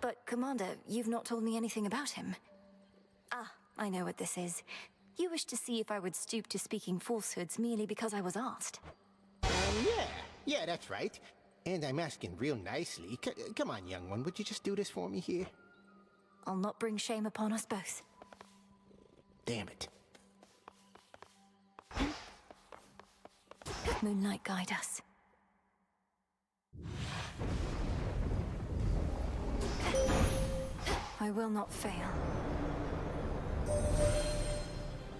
But, Commander, you've not told me anything about him. Ah, I know what this is. You wish to see if I would stoop to speaking falsehoods merely because I was asked. Yeah, that's right. And I'm asking real nicely. Come on, young one, would you just do this for me here? I'll not bring shame upon us both. Damn it. Moonlight, guide us. I will not fail.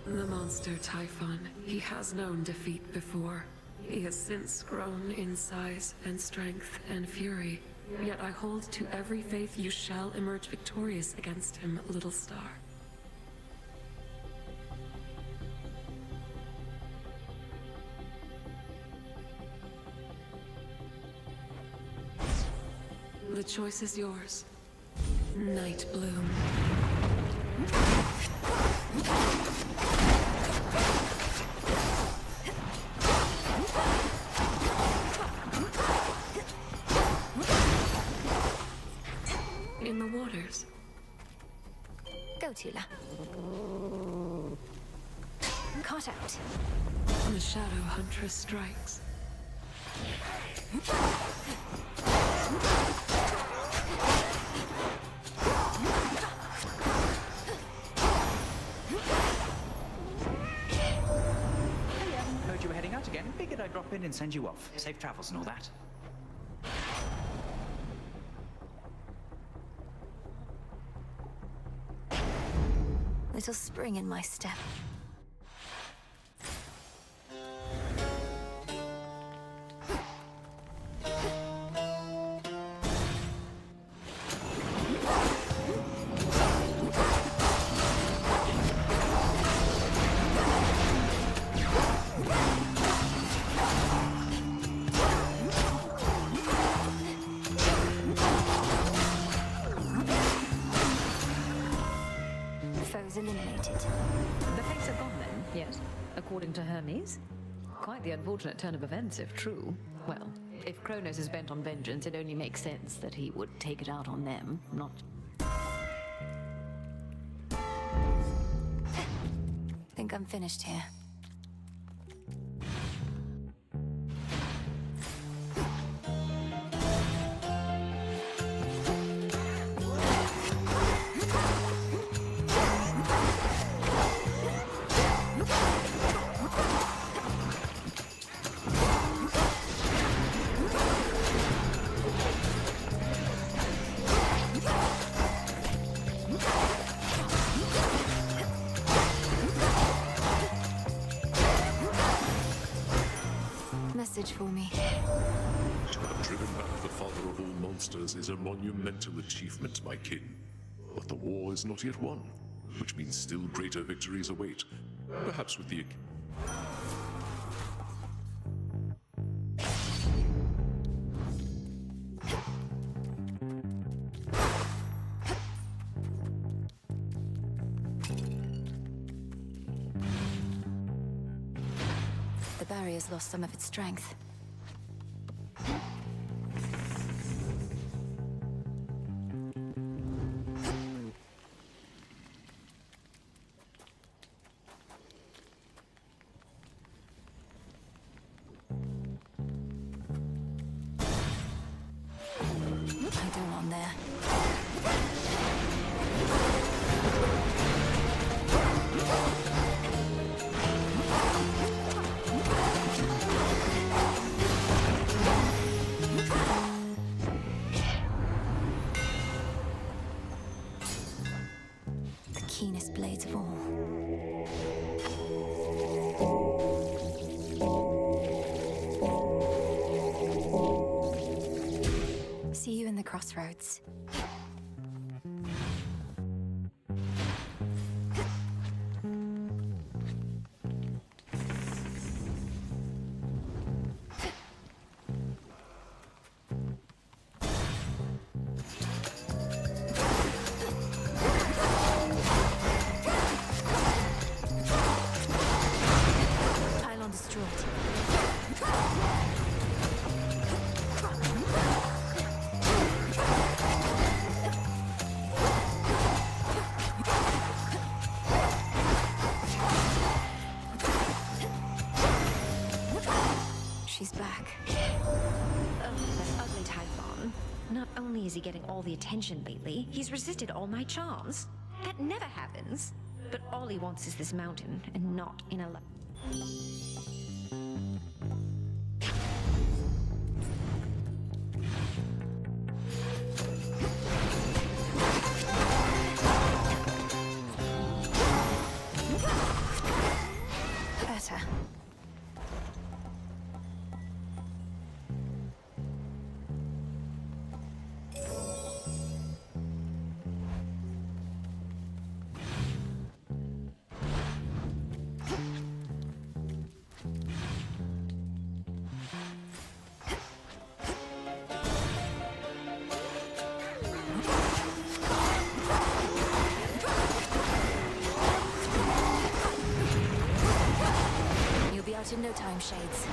The monster Typhon, he has known defeat before. He has since grown in size and strength and fury. Yet I hold to every faith you shall emerge victorious against him, Little Star. The choice is yours. Night Bloom. In the waters. Go, Tula. Caught out. The Shadow Huntress strikes. Heard you were heading out again. Figured I'd drop in and send you off. Safe travels and all that. Little spring in my step. Foes eliminated. The fates are gone then, yes, according to Hermes. Quite the unfortunate turn of events, if true. Well, if Kronos is bent on vengeance, it only makes sense that he would take it out on them, not... Think I'm finished here. Message for me. To have driven back the father of all monsters is a monumental achievement, my kin. But the war is not yet won, which means still greater victories await. Perhaps with the... The barrier's lost some of its strength. I don't want there. The keenest blades of all. See you in the crossroads. Pylon destroyed. she's back. That ugly Typhon. Not only is he getting all the attention lately, he's resisted all my charms. That never happens. But all he wants is this mountain, and not in a... Better. You'll be out in no time, Shades.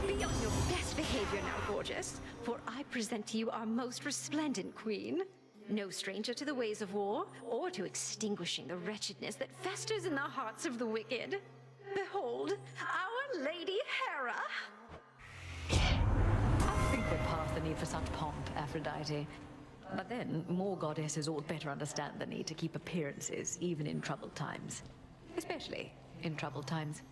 Be on your best behavior now, gorgeous, for I present to you our most resplendent queen. No stranger to the ways of war, or to extinguishing the wretchedness that festers in the hearts of the wicked. Behold, Our Lady Hera! I think we're past the need for such pomp, Aphrodite. But then, more goddesses ought better understand the need to keep appearances, even in troubled times. Especially in troubled times.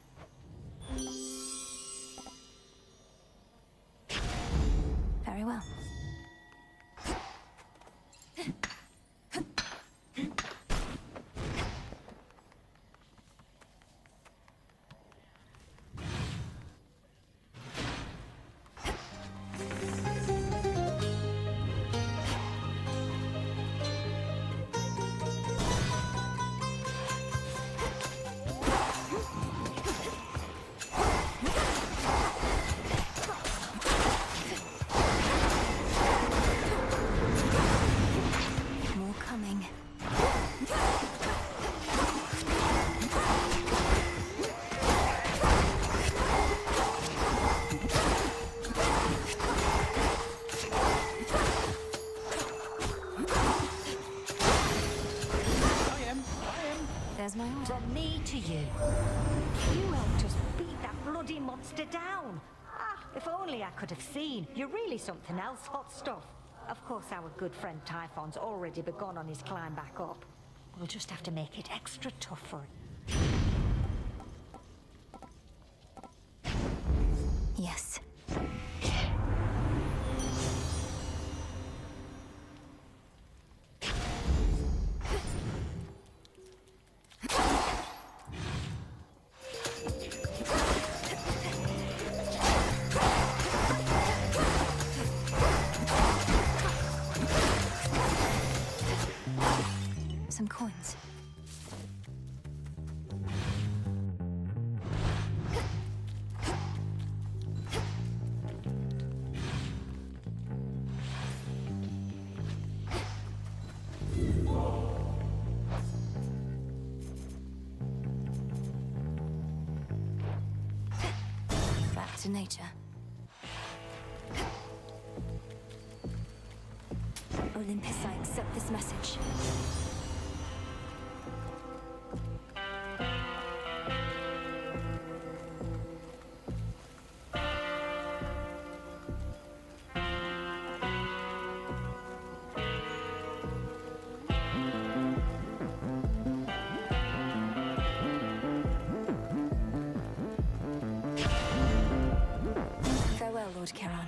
Very well. More coming. There's my order. From me to you. You helped us beat that bloody monster down. Ah, if only I could have seen. You're really something else, hot stuff. Of course, our good friend Typhon's already begun on his climb back up. We'll just have to make it extra tough for him. Yes. Some coins. Back to nature. Olympus, I accept this message. Farewell, Lord Charon.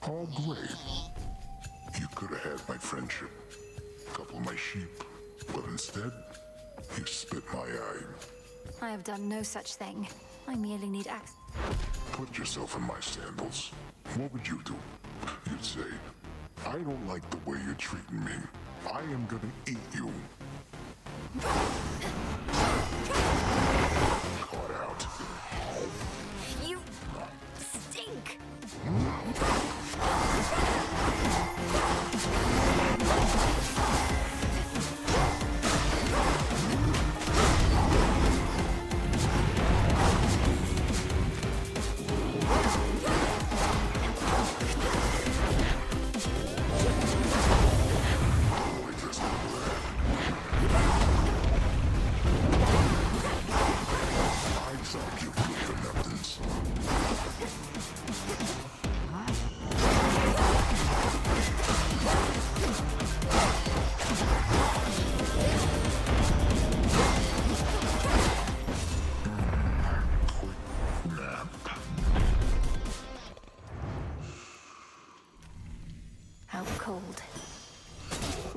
All great. You could have had my friendship, couple my sheep, but instead, you spit my eye. I have done no such thing. I merely need access. Put yourself in my sandals. What would you do? You'd say, I don't like the way you're treating me. I am gonna eat you. Caught out. You stink!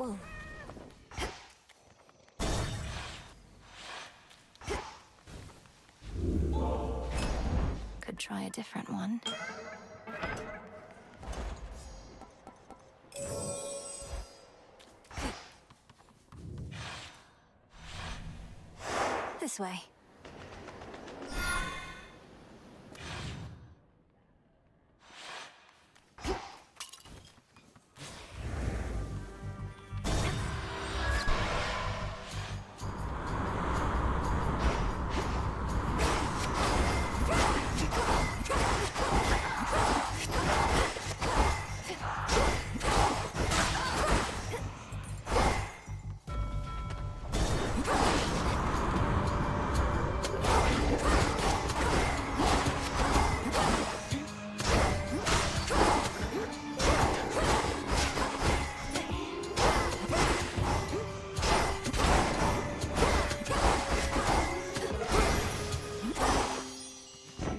wool. Could try a different one. This way.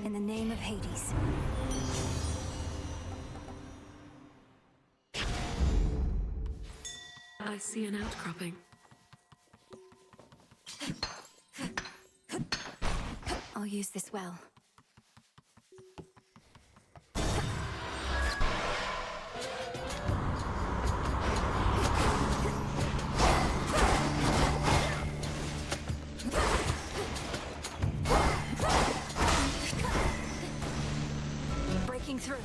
In the name of Hades. I see an outcropping. I'll use this well. Breaking through.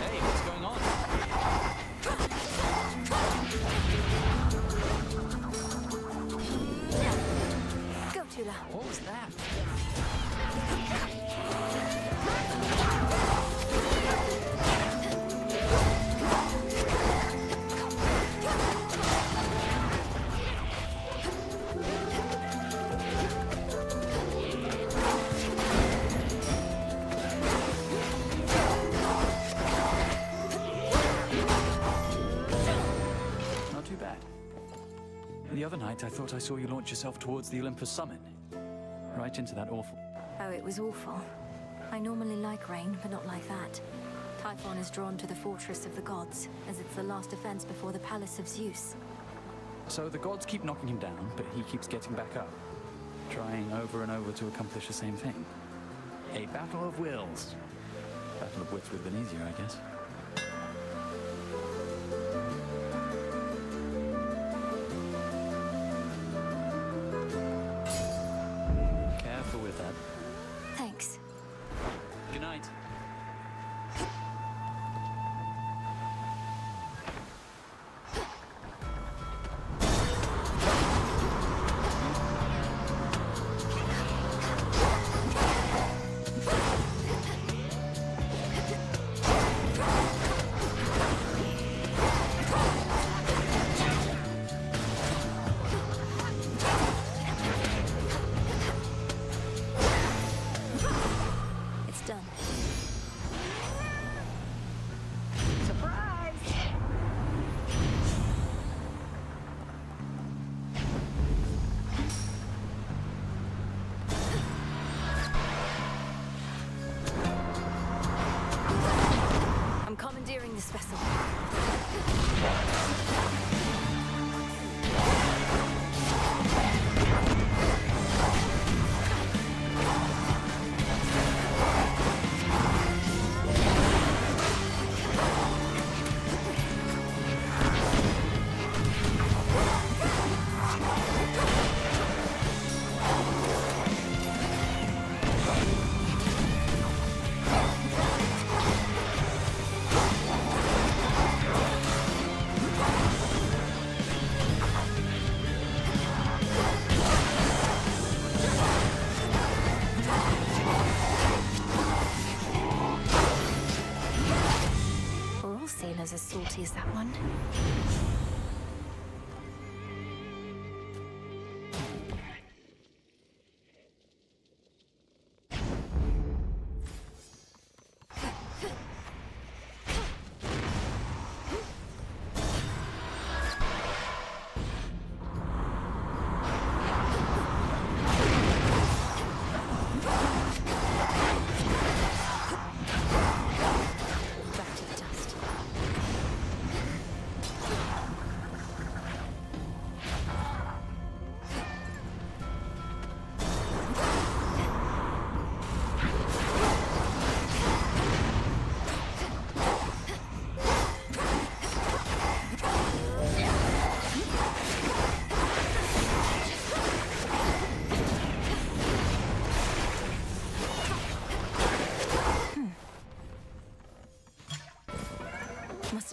Hey, what's going on? Go, Tula. What was that? Not too bad. The other night, I thought I saw you launch yourself towards the Olympus summit. Right into that awful... Oh, it was awful. I normally like rain, but not like that. Typhon is drawn to the fortress of the gods, as it's the last defense before the palace of Zeus. So the gods keep knocking him down, but he keeps getting back up. Trying over and over to accomplish the same thing. A battle of wills. Battle of wits would have been easier, I guess. Careful with that. Thanks. Good night. It's done. Surprise! I'm commandeering this vessel. Were all sailors as salty as that one?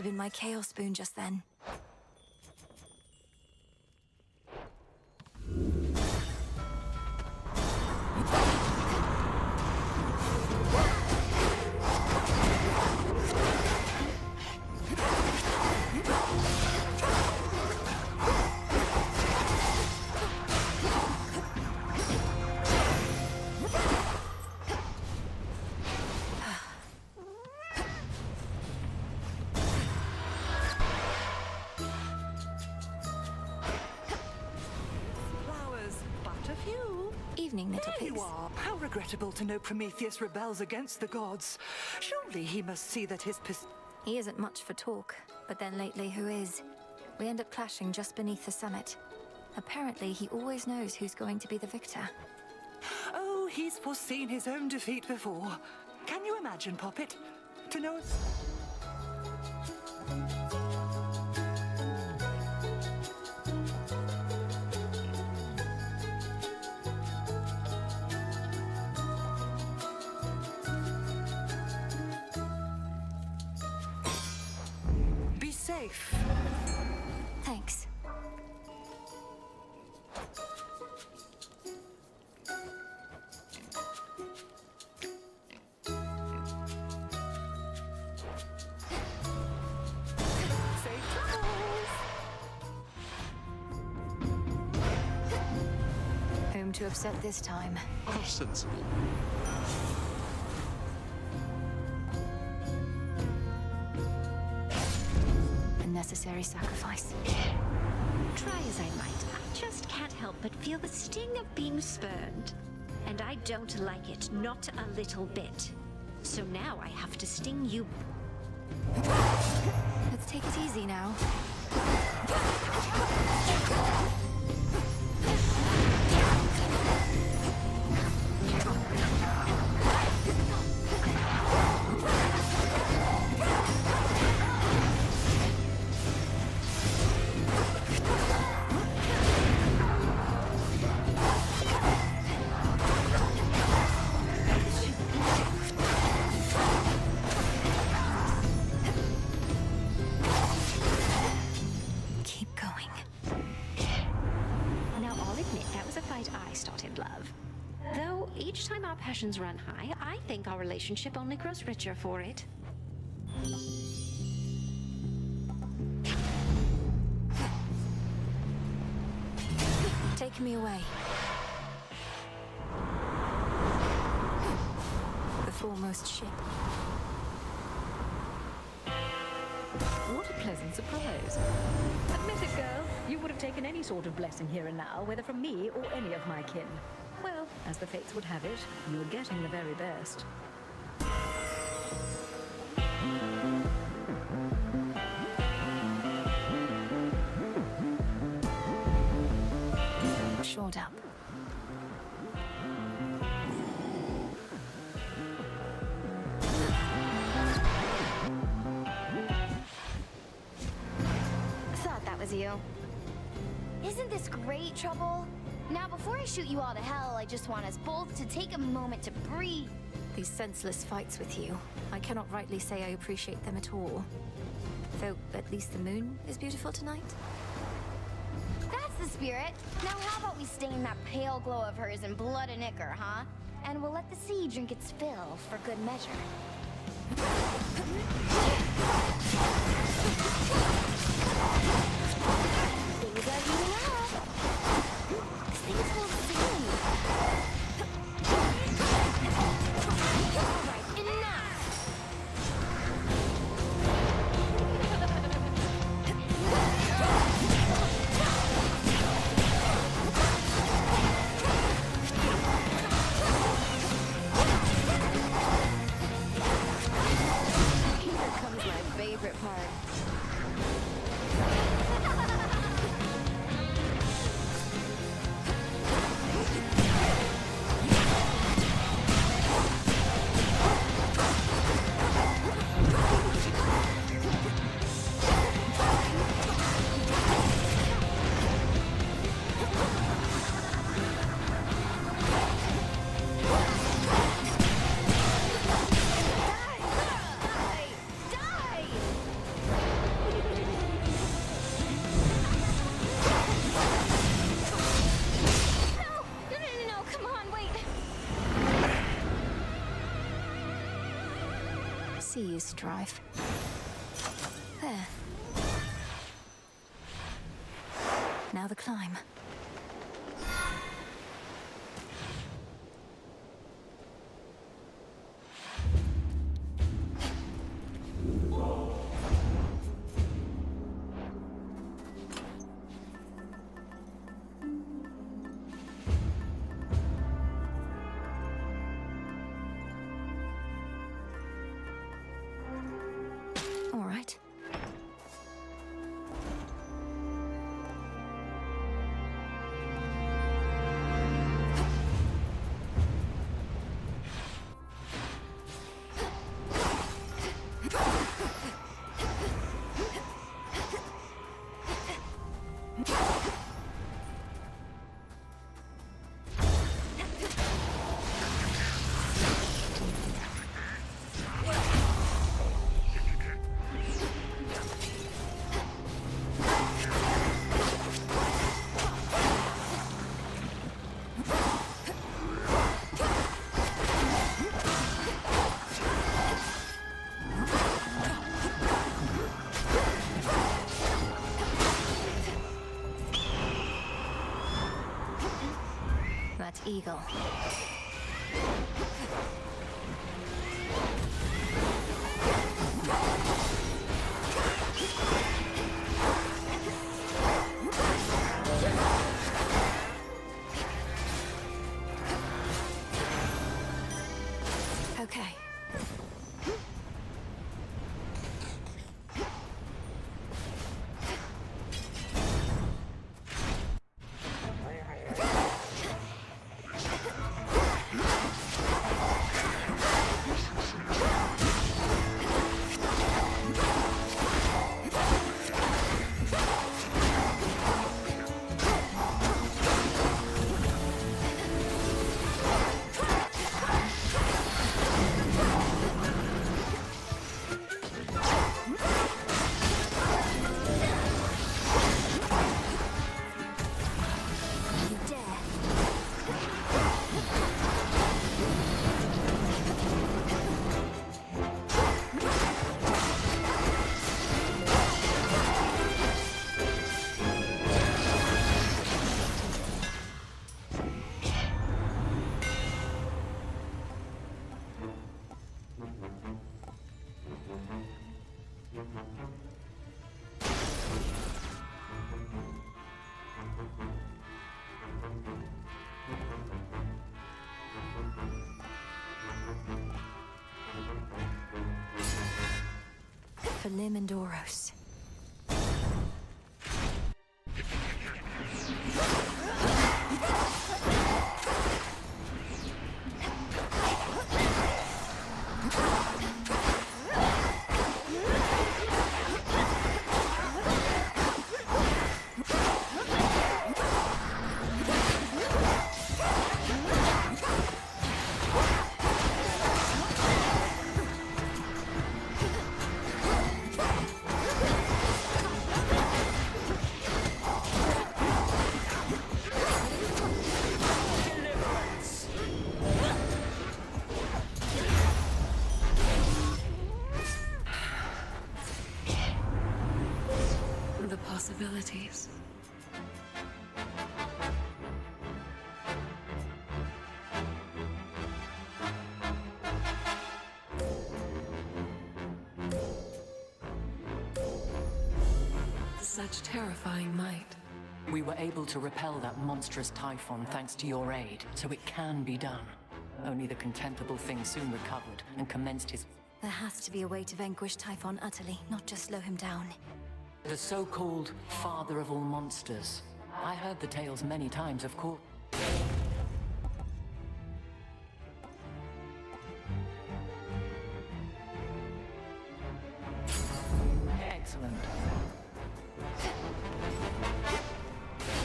have been my chaos spoon just then. Flowers, but a few. Evening, little There you pigs. are. How regrettable to know Prometheus rebels against the gods. Surely he must see that his He isn't much for talk, but then lately who is? We end up clashing just beneath the summit. Apparently, he always knows who's going to be the victor. Oh, he's foreseen his own defeat before. Can you imagine, Poppet? To know... Be safe. Thanks. Safe travels. Whom to upset this time? How sensible. A necessary sacrifice. Try as I might, I just can't help but feel the sting of being spurned. And I don't like it, not a little bit. So now I have to sting you. Let's take it easy now. Keep going. Now I'll admit that was a fight I started, love. Though each time our passions run high, I think our relationship only grows richer for it. Take me away. The foremost ship. What a pleasant surprise. Admit it, girl. You would have taken any sort of blessing here and now, whether from me or any of my kin. Well, as the fates would have it, you're getting the very best. Shored up. Thought that was you. Isn't this great, Trouble? Now, before I shoot you all to hell, I just want us both to take a moment to breathe. These senseless fights with you. I cannot rightly say I appreciate them at all. Though, at least the moon is beautiful tonight. That's the spirit. Now, how about we stain that pale glow of hers in blood and ichor, huh? And we'll let the sea drink its fill for good measure. Things are heating up. Things will soon. All right, enough. Here comes my favorite part. see you strive. There. Now the climb. All right. That eagle. Okay. For Limandoros. The possibilities. Such terrifying might. We were able to repel that monstrous Typhon thanks to your aid, so it can be done. Only the contemptible thing soon recovered and commenced his... There has to be a way to vanquish Typhon utterly, not just slow him down. The so-called father of all monsters. I heard the tales many times, of course. Excellent.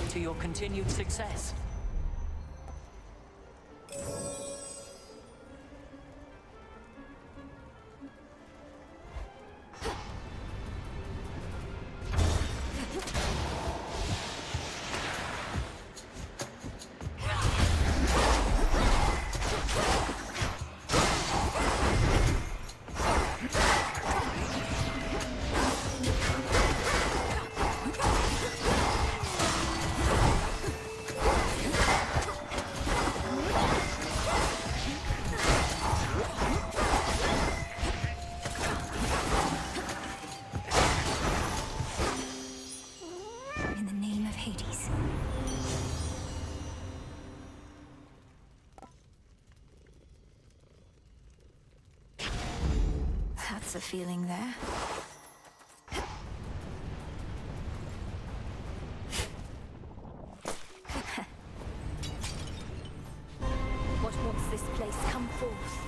To your continued success. That's a feeling there. What wants this place? Come forth.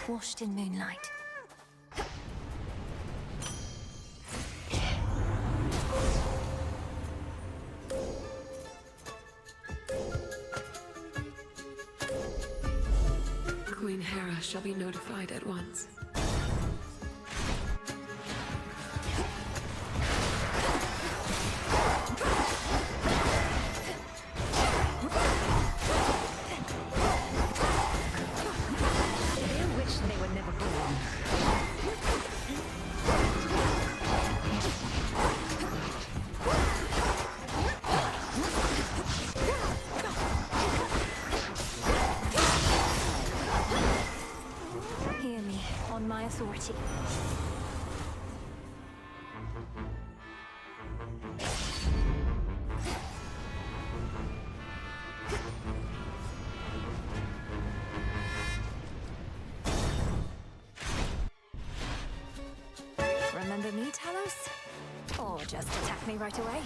Washed in moonlight. Queen Hera shall be notified at once. Hear me, on my authority. Remember me, Talos? Or just attack me right away?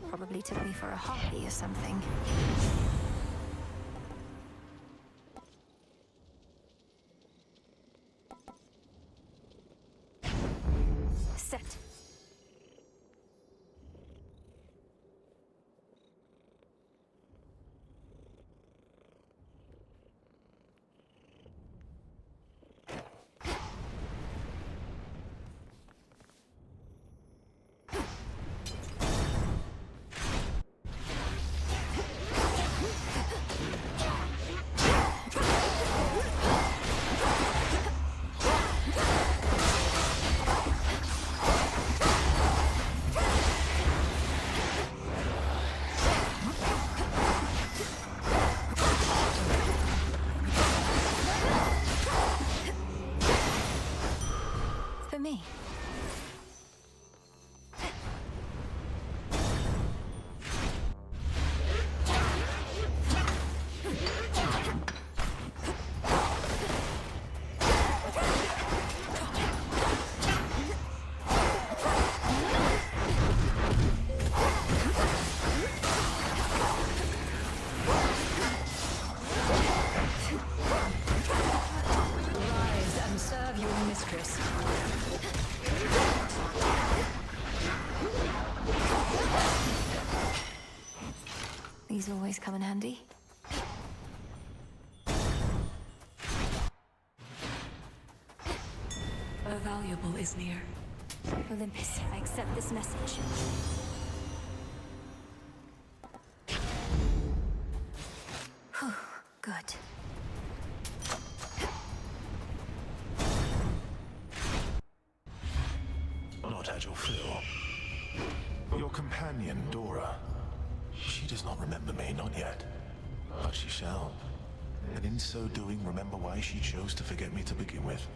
Probably took me for a harpy or something. Set. For me. Rise and serve your mistress. These always come in handy. A valuable is near. Olympus, I accept this message. Whew, good. Not at your fill. Your companion, Dora. She does not remember me, not yet. But she shall. And in so doing, remember why she chose to forget me to begin with.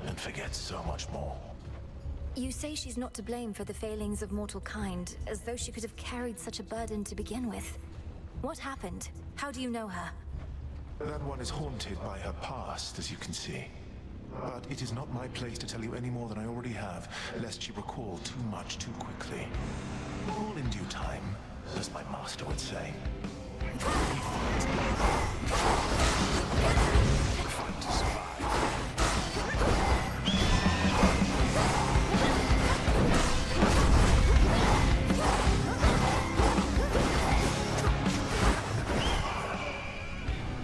And forget so much more. You say she's not to blame for the failings of mortal kind, as though she could have carried such a burden to begin with. What happened? How do you know her? That one is haunted by her past, as you can see. But it is not my place to tell you any more than I already have, lest she recall too much too quickly. All in due time, as my master would say. Fight to survive.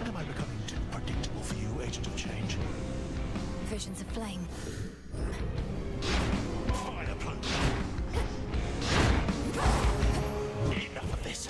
Am I becoming too predictable for you, Agent of Change? Visions of flame. Fire plume. Enough of this.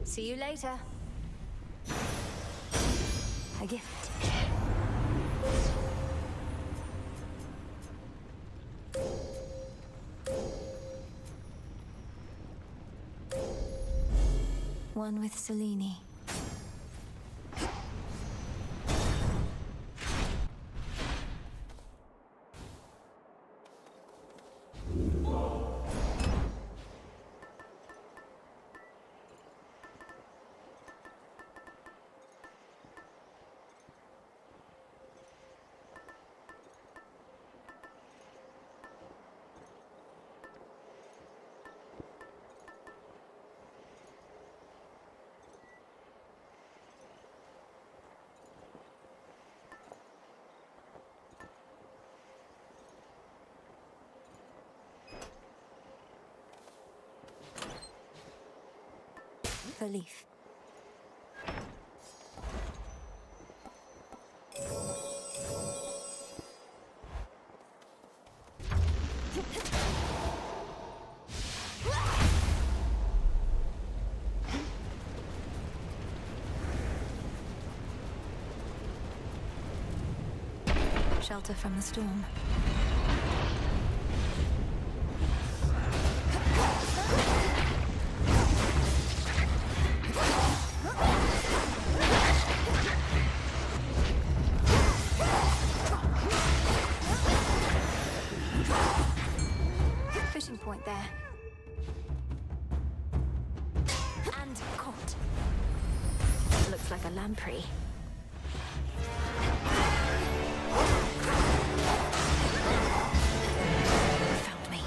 See you later. A gift. One with Selene. The leaf. Shelter from the storm. Fishing point there. And caught. Looks like a lamprey. Found me.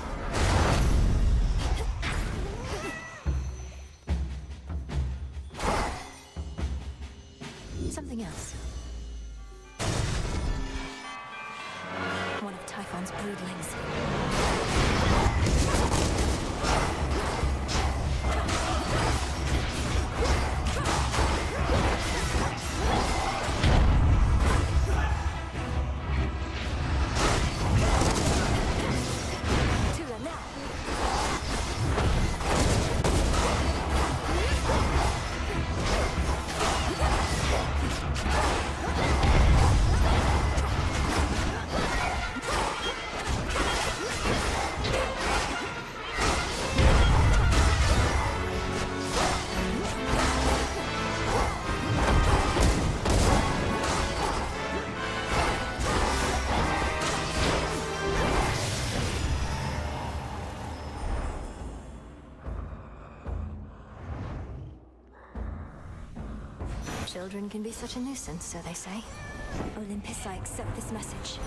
Something else. One of Typhon's broodlings. Children can be such a nuisance, so they say. Olympus, I accept this message.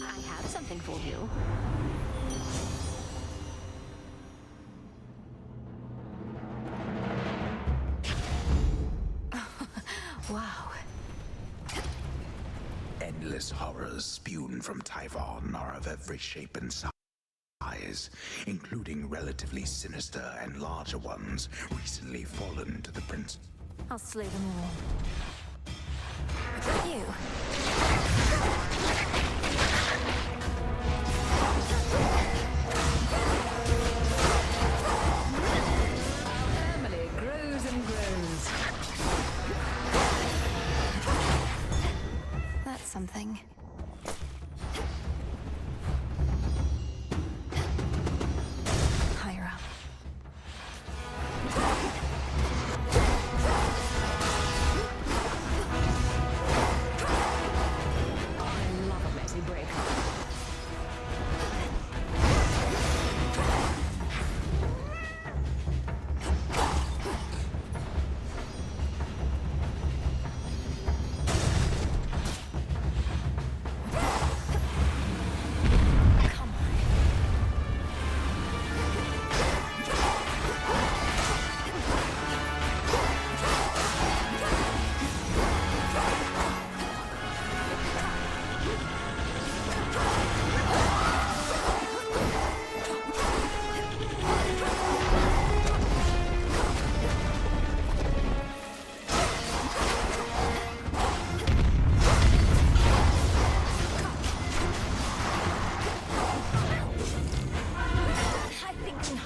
I have something for you. Wow. Endless horrors spewed from Typhon are of every shape and size, including relatively sinister and larger ones recently fallen to the prince. I'll slay them all. But you... Family grows and grows. That's something. Higher up. I love a messy breakup. I think not.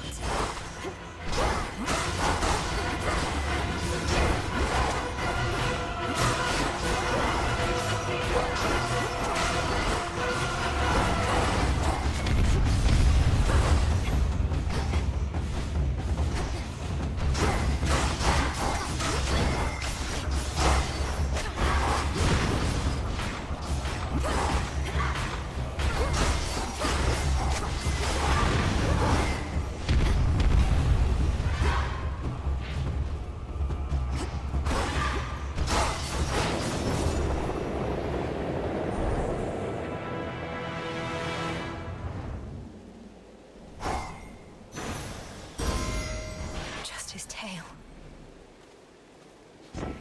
Just his tail.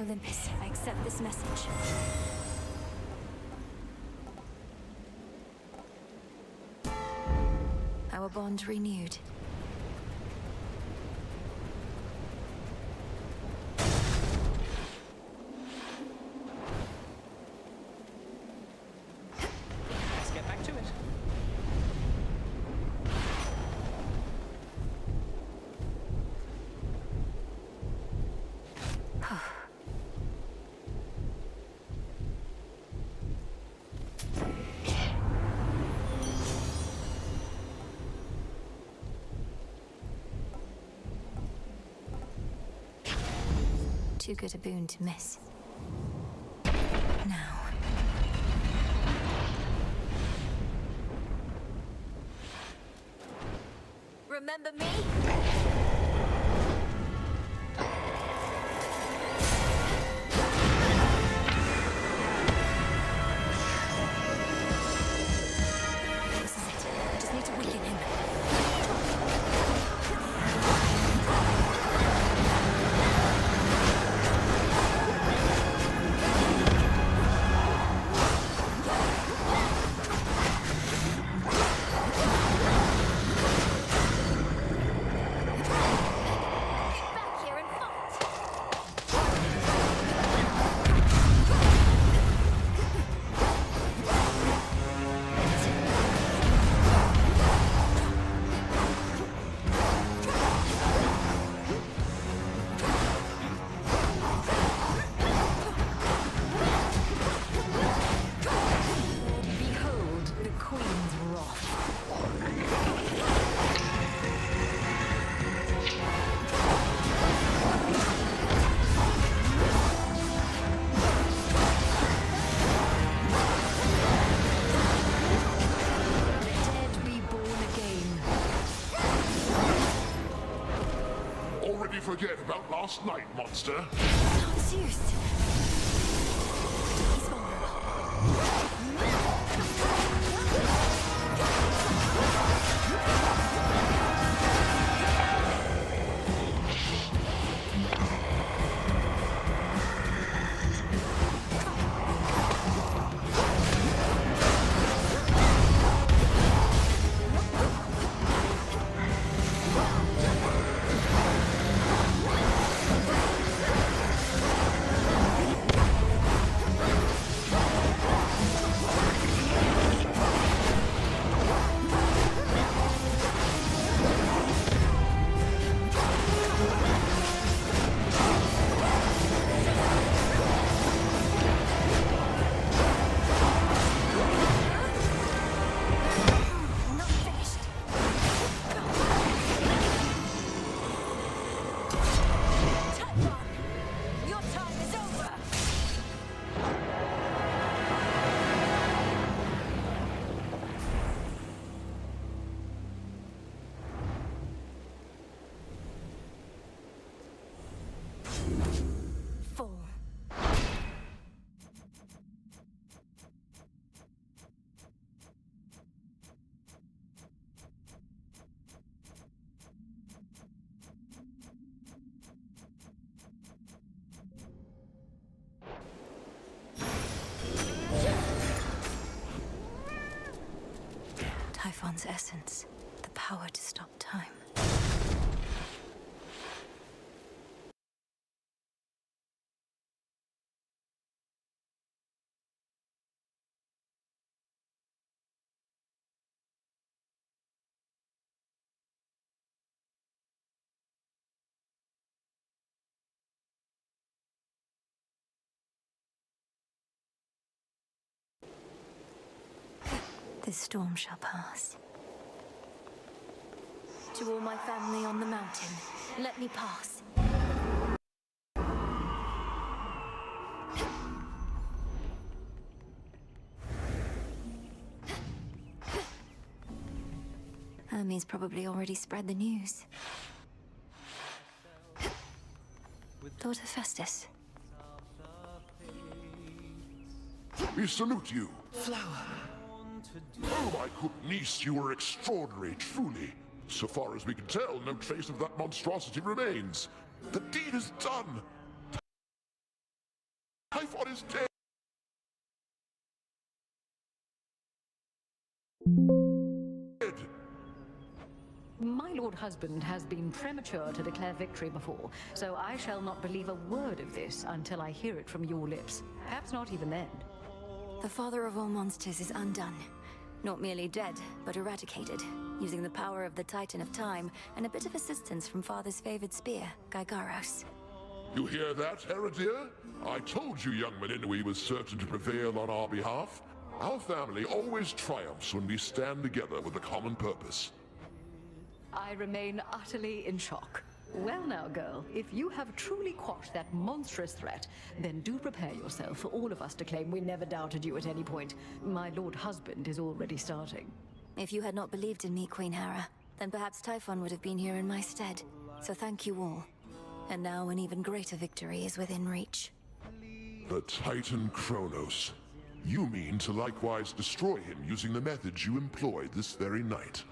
Olympus, I accept this message. Our bond renewed. Let's get back to it. Too good a boon to miss. Now. Remember me? This is it. I just need to weaken him. already forget about last night, monster? Not Zeus. He's gone. Typhon's essence, the power to stop time. This storm shall pass. To all my family on the mountain, let me pass. Hermes probably already spread the news. Lord Hephaestus. We salute you. Flower. Oh, my good niece, you were extraordinary, truly. So far as we can tell, no trace of that monstrosity remains. The deed is done. Typhon is dead. My lord husband has been premature to declare victory before, so I shall not believe a word of this until I hear it from your lips. Perhaps not even then. The father of all monsters is undone. Not merely dead, but eradicated, using the power of the Titan of Time and a bit of assistance from Father's favored spear, Gygaros. You hear that, Heredia? I told you young Meninui was certain to prevail on our behalf. Our family always triumphs when we stand together with a common purpose. I remain utterly in shock. Well now, girl, if you have truly quashed that monstrous threat, then do prepare yourself for all of us to claim we never doubted you at any point. My lord husband is already starting. If you had not believed in me, Queen Hera, then perhaps Typhon would have been here in my stead. So thank you all. And now an even greater victory is within reach. The Titan Kronos. You mean to likewise destroy him using the methods you employed this very night?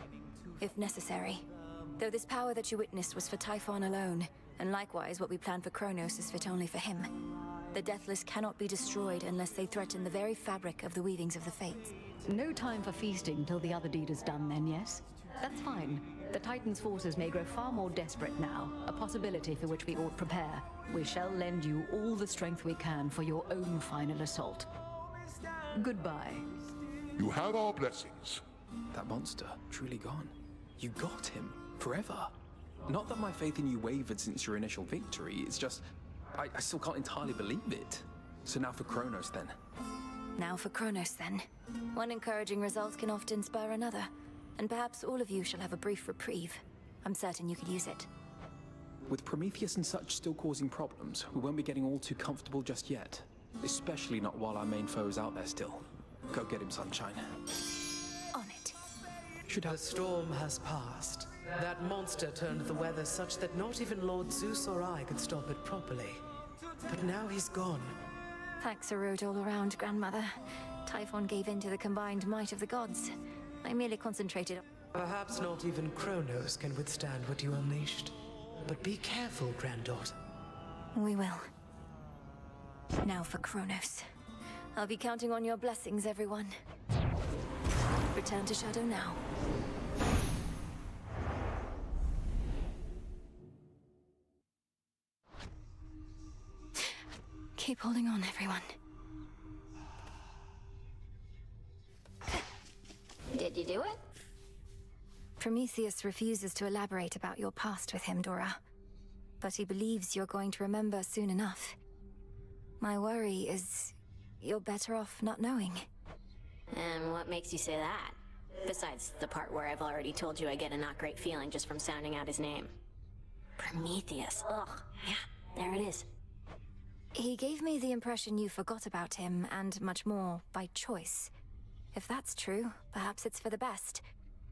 If necessary. Though this power that you witnessed was for Typhon alone, and likewise what we planned for Kronos is fit only for him. The Deathless cannot be destroyed unless they threaten the very fabric of the weavings of the Fates. No time for feasting till the other deed is done then, yes? That's fine. The Titan's forces may grow far more desperate now, a possibility for which we ought prepare. We shall lend you all the strength we can for your own final assault. Goodbye. You have our blessings. That monster, truly gone. You got him, forever. Not that my faith in you wavered since your initial victory, it's just... I still can't entirely believe it. So now for Kronos, then. Now for Kronos, then. One encouraging result can often spur another, and perhaps all of you shall have a brief reprieve. I'm certain you could use it. With Prometheus and such still causing problems, we won't be getting all too comfortable just yet. Especially not while our main foe is out there still. Go get him, Sunshine. On it. Should have... The storm has passed, That monster turned the weather such that not even Lord Zeus or I could stop it properly. But now he's gone. Thanks a road all around, Grandmother. Typhon gave in to the combined might of the gods. I merely concentrated. Perhaps not even Kronos can withstand what you unleashed. But be careful, granddaughter. We will. Now for Kronos. I'll be counting on your blessings, everyone. Return to Shadow now. Keep holding on, everyone. Did you do it? Prometheus refuses to elaborate about your past with him, Dora. But he believes you're going to remember soon enough. My worry is you're better off not knowing. And what makes you say that? Besides the part where I've already told you I get a not great feeling just from sounding out his name. Prometheus, ugh, yeah, there it is. He gave me the impression you forgot about him, and much more by choice. If that's true, perhaps it's for the best.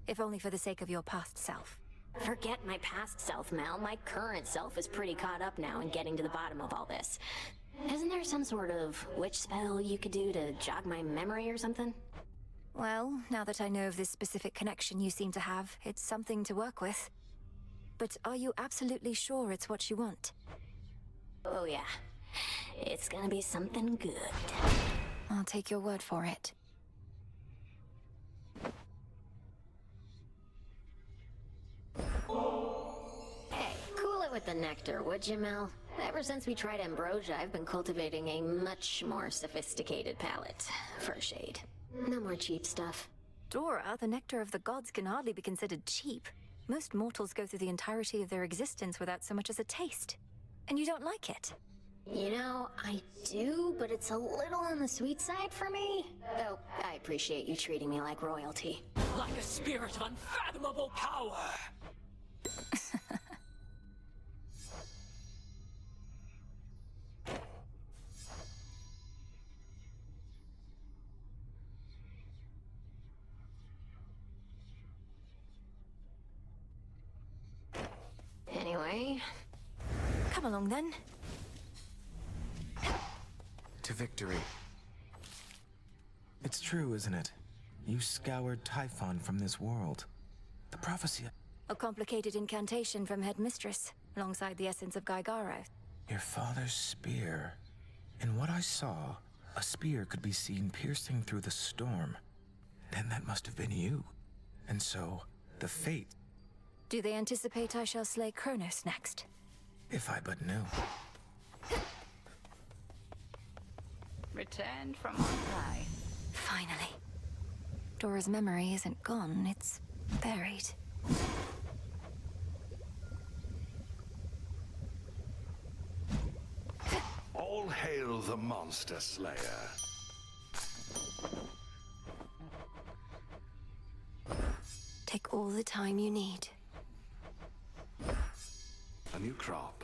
If only for the sake of your past self. Forget my past self, Mel. My current self is pretty caught up now in getting to the bottom of all this. Isn't there some sort of witch spell you could do to jog my memory or something? Well, now that I know of this specific connection you seem to have, it's something to work with. But are you absolutely sure it's what you want? Oh yeah. It's gonna be something good. I'll take your word for it. Hey, cool it with the nectar, would you, Mel? Ever since we tried ambrosia, I've been cultivating a much more sophisticated palate. For a shade. No more cheap stuff. Dora, the nectar of the gods can hardly be considered cheap. Most mortals go through the entirety of their existence without so much as a taste. And you don't like it? You know, I do, but it's a little on the sweet side for me. Though, I appreciate you treating me like royalty. Like a spirit of unfathomable power! Anyway... Come along, then. To victory. It's true, isn't it? You scoured Typhon from this world. The prophecy... A complicated incantation from Headmistress, alongside the essence of Gaigaro. Your father's spear. In what I saw, a spear could be seen piercing through the storm. Then that must have been you. And so, the fate... Do they anticipate I shall slay Kronos next? If I but knew. Returned from on high. Finally. Dora's memory isn't gone, it's buried. All hail the Monster Slayer. Take all the time you need. A new crop.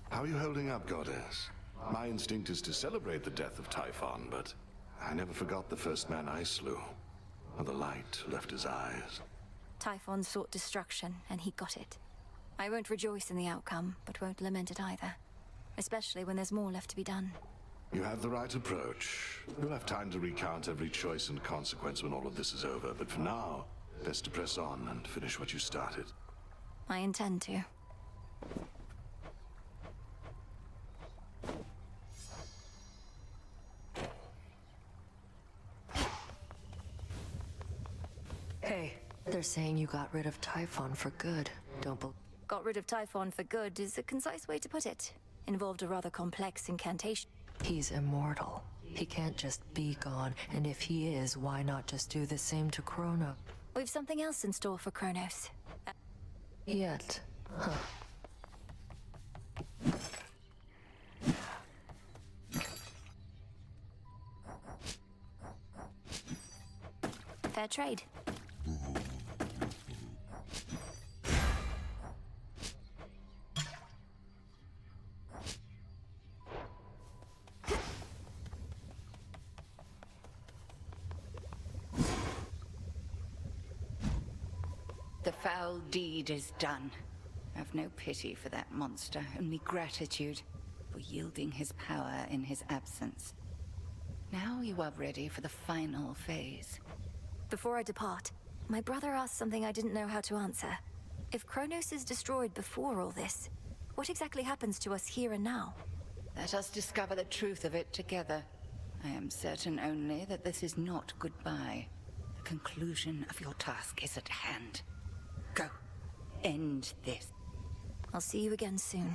How are you holding up, Goddess? My instinct is to celebrate the death of Typhon, but I never forgot the first man I slew. Or the light left his eyes. Typhon sought destruction, and he got it. I won't rejoice in the outcome, but won't lament it either. Especially when there's more left to be done. You have the right approach. You'll have time to recount every choice and consequence when all of this is over, but for now, best to press on and finish what you started. I intend to. Hey, they're saying you got rid of Typhon for good. Don't believe. Got rid of Typhon for good is a concise way to put it. Involved a rather complex incantation. He's immortal. He can't just be gone, and if he is, why not just do the same to Kronos? We've something else in store for Kronos. Yet. Huh. Fair trade. The foul deed is done. Have no pity for that monster, only gratitude for yielding his power in his absence. Now you are ready for the final phase. Before I depart, my brother asked something I didn't know how to answer. If Kronos is destroyed before all this, what exactly happens to us here and now? Let us discover the truth of it together. I am certain only that this is not goodbye. The conclusion of your task is at hand. Go. End this. I'll see you again soon.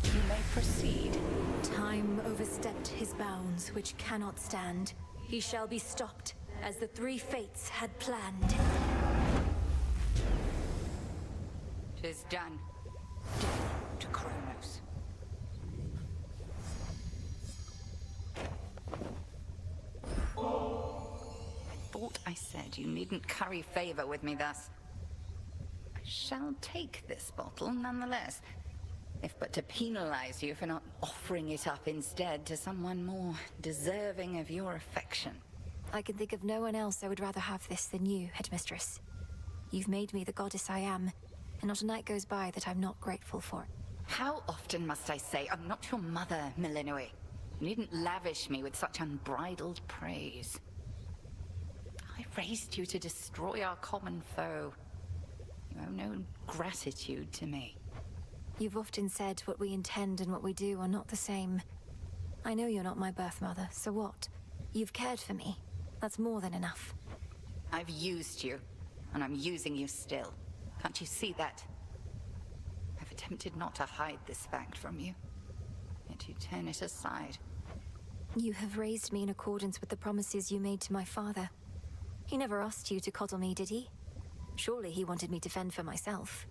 You may proceed. Time overstepped his bounds, which cannot stand. He shall be stopped, as the three fates had planned. 'Tis done. Death to Kronos. I thought I said you needn't curry favor with me thus. I shall take this bottle nonetheless, if but to penalize you for not offering it up instead to someone more deserving of your affection. I can think of no one else I would rather have this than you, Headmistress. You've made me the goddess I am, and not a night goes by that I'm not grateful for. How often must I say I'm not your mother, Milinui? You needn't lavish me with such unbridled praise. I raised you to destroy our common foe. You owe no gratitude to me. You've often said what we intend and what we do are not the same. I know you're not my birth mother, so what? You've cared for me. That's more than enough. I've used you, and I'm using you still. Can't you see that? I've attempted not to hide this fact from you, yet you turn it aside. You have raised me in accordance with the promises you made to my father. He never asked you to coddle me, did he? Surely he wanted me to fend for myself.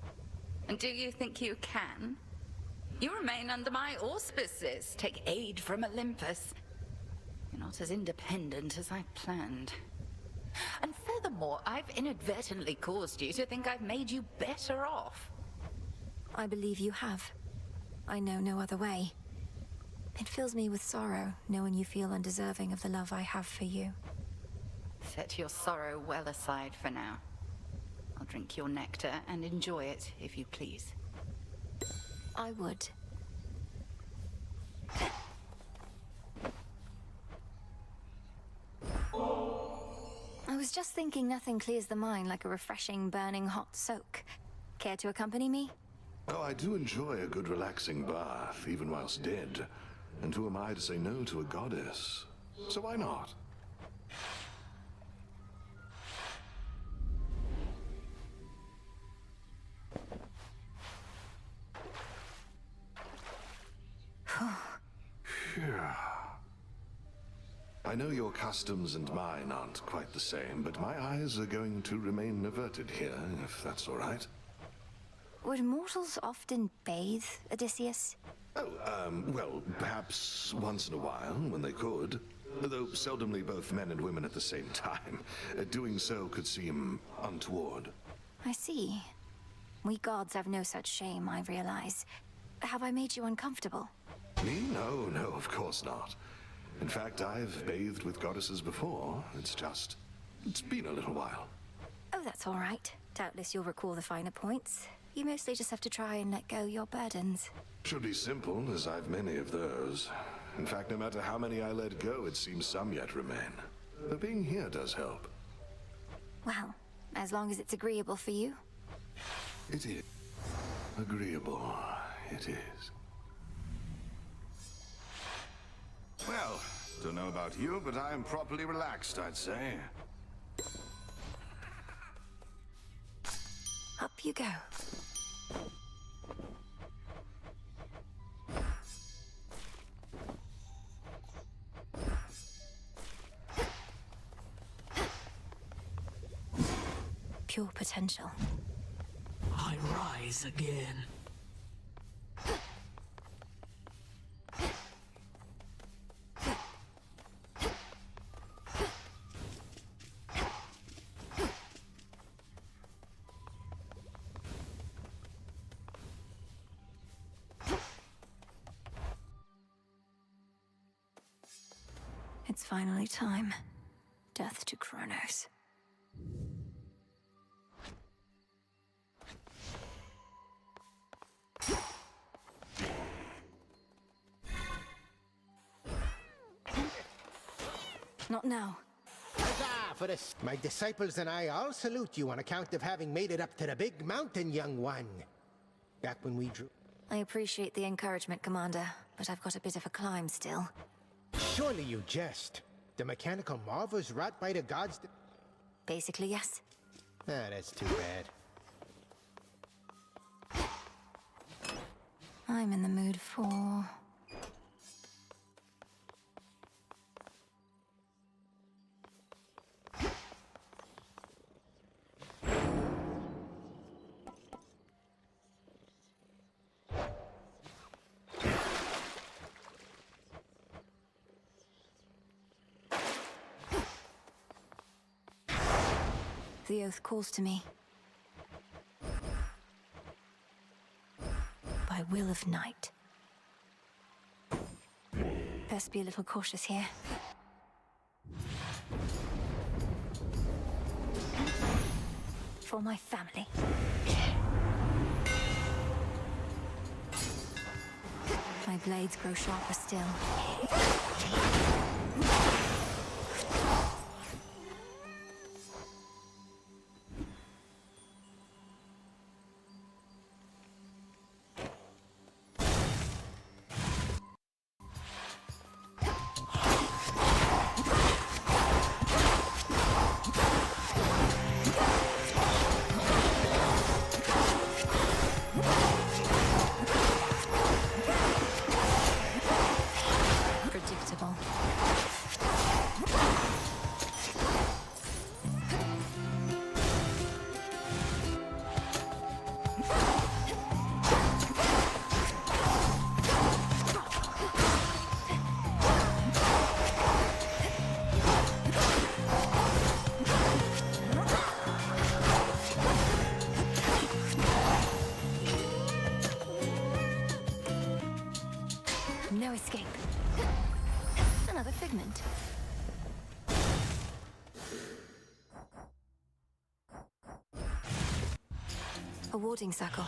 And do you think you can? You remain under my auspices, take aid from Olympus. You're not as independent as I planned. And furthermore, I've inadvertently caused you to think I've made you better off. I believe you have. I know no other way. It fills me with sorrow, knowing you feel undeserving of the love I have for you. Set your sorrow well aside for now. I'll drink your nectar and enjoy it, if you please. I would. I was just thinking nothing clears the mind like a refreshing, burning hot soak. Care to accompany me? Oh, I do enjoy a good relaxing bath, even whilst dead. And who am I to say no to a goddess? So why not? I know your customs and mine aren't quite the same, but my eyes are going to remain averted here, if that's all right. Would mortals often bathe, Odysseus? Oh, well, perhaps once in a while, when they could. Though seldomly both men and women at the same time. Doing so could seem untoward. I see. We gods have no such shame, I realize. Have I made you uncomfortable? Me? No, of course not. In fact, I've bathed with goddesses before. It's been a little while. Oh, that's all right. Doubtless you'll recall the finer points. You mostly just have to try and let go your burdens. Should be simple, as I've many of those. In fact, no matter how many I let go, it seems some yet remain. Though being here does help. Well, as long as it's agreeable for you. It is. Agreeable, it is. Well, don't know about you, but I am properly relaxed, I'd say. Up you go. Pure potential. I rise again. It's finally time. Death to Kronos. Not now. Huzzah for this! My disciples and I all salute you on account of having made it up to the big mountain, young one. Back when we drew... I appreciate the encouragement, Commander, but I've got a bit of a climb still. Surely you jest. The mechanical marvels wrought by the gods... Basically, yes. Ah, that's too bad. I'm in the mood for... The oath calls to me. By will of night. Best be a little cautious here. For my family. My blades grow sharper still. Predictable. No escape. Another figment. A warding circle.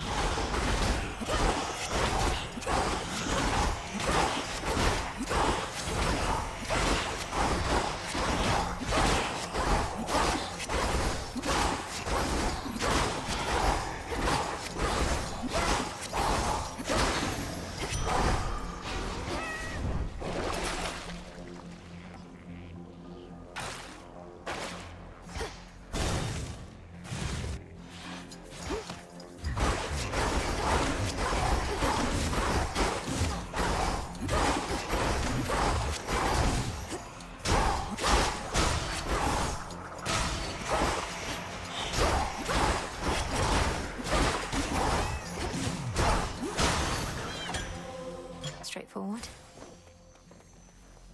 Straightforward.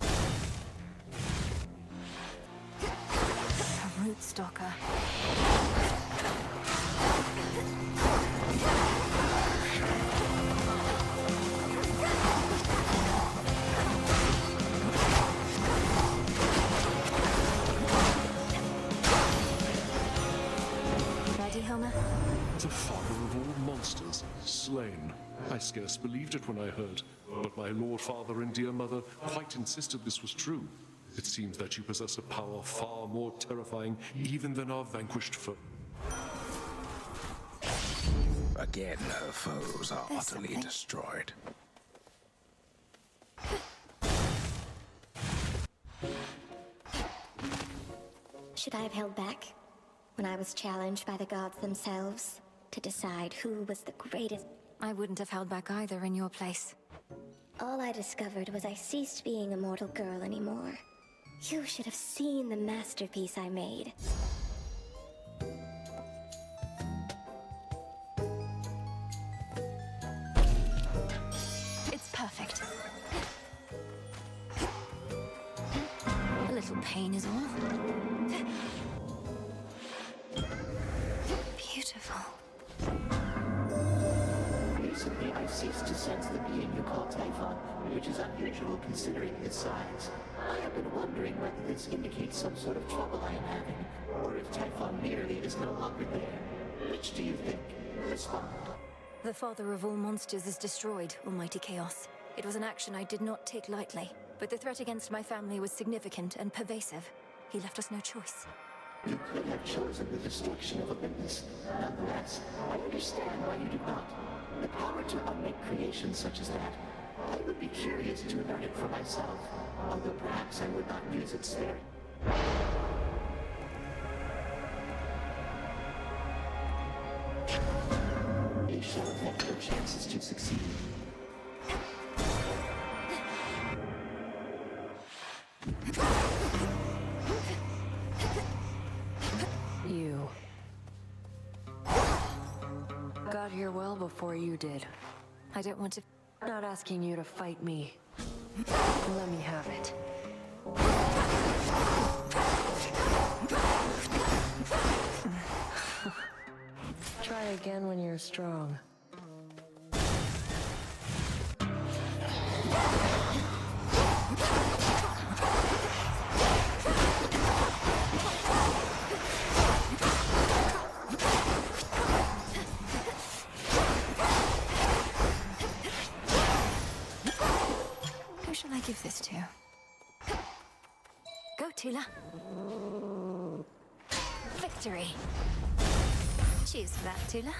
A root stalker. Ready, Helmer? The father of all monsters, slain. I scarce believed it when I heard, but my Lord Father and dear mother quite insisted this was true. It seems that you possess a power far more terrifying even than our vanquished foe. Again, her foes are utterly destroyed. Should I have held back when I was challenged by the gods themselves to decide who was the greatest? I wouldn't have held back either in your place. All I discovered was I ceased being a mortal girl anymore. You should have seen the masterpiece I made. It's perfect. A little pain is all. Beautiful. Recently, I ceased to sense the being you call Typhon, which is unusual considering his size. I have been wondering whether this indicates some sort of trouble I am having, or if Typhon merely is no longer there. Which do you think? Respond. The father of all monsters is destroyed, Almighty Chaos. It was an action I did not take lightly. But the threat against my family was significant and pervasive. He left us no choice. You could have chosen the destruction of Olympus. Nonetheless, I understand why you do not. The power to unmake creations such as that. I would be curious to learn it for myself, although perhaps I would not use it sparingly. It shall affect your chances to succeed. You got here well before you did. I don't want to... Not asking you to fight me. Let me have it. Try again when you're strong. Who shall I give this to? Go, Tila. Victory. Cheers for that, Tula.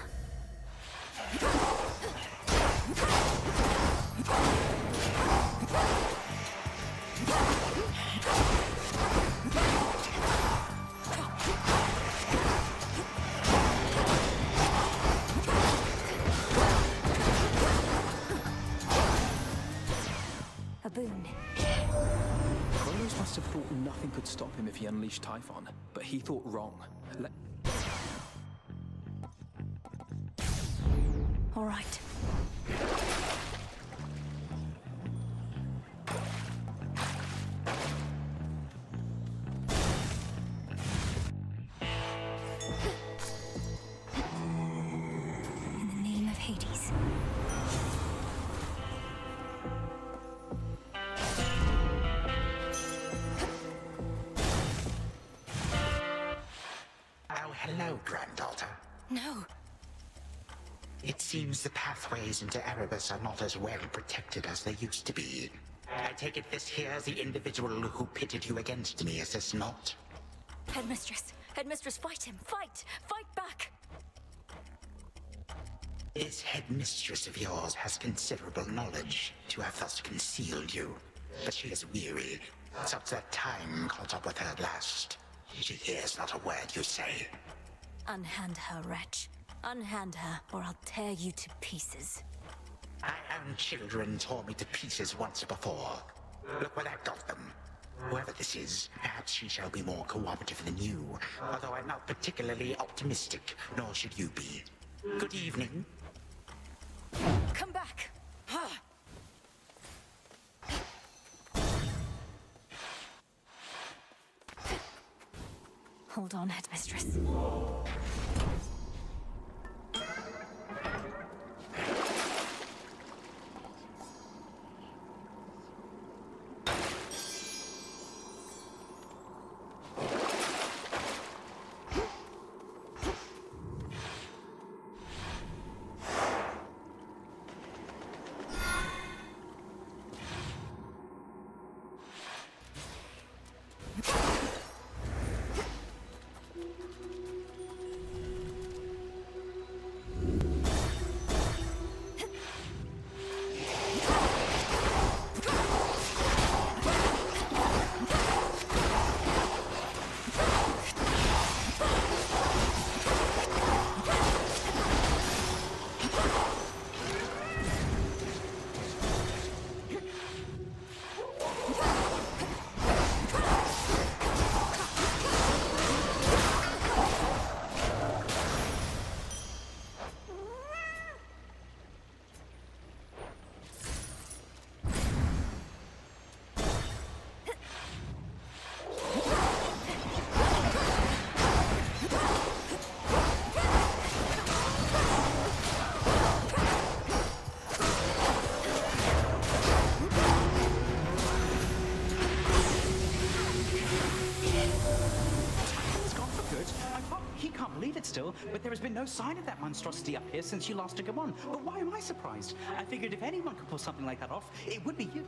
A boon. Kronos must have thought nothing could stop him if he unleashed Typhon, but he thought wrong. All right. In the name of Hades. Oh, hello, granddaughter. No. It seems the pathways into Erebus are not as well protected as they used to be. I take it this here's the individual who pitted you against me, is this not? Headmistress! Headmistress, fight him! Fight! Fight back! This headmistress of yours has considerable knowledge to have thus concealed you. But she is weary, such that time caught up with her at last. She hears not a word you say. Unhand her, wretch. Unhand her, or I'll tear you to pieces. My own children tore me to pieces once before. Look what I've got them. Whoever this is, perhaps she shall be more cooperative than you, although I'm not particularly optimistic, nor should you be. Good evening. Come back! Hold on, Headmistress. Still, but there has been no sign of that monstrosity up here since you last took him on. But why am I surprised? I figured if anyone could pull something like that off, it would be you.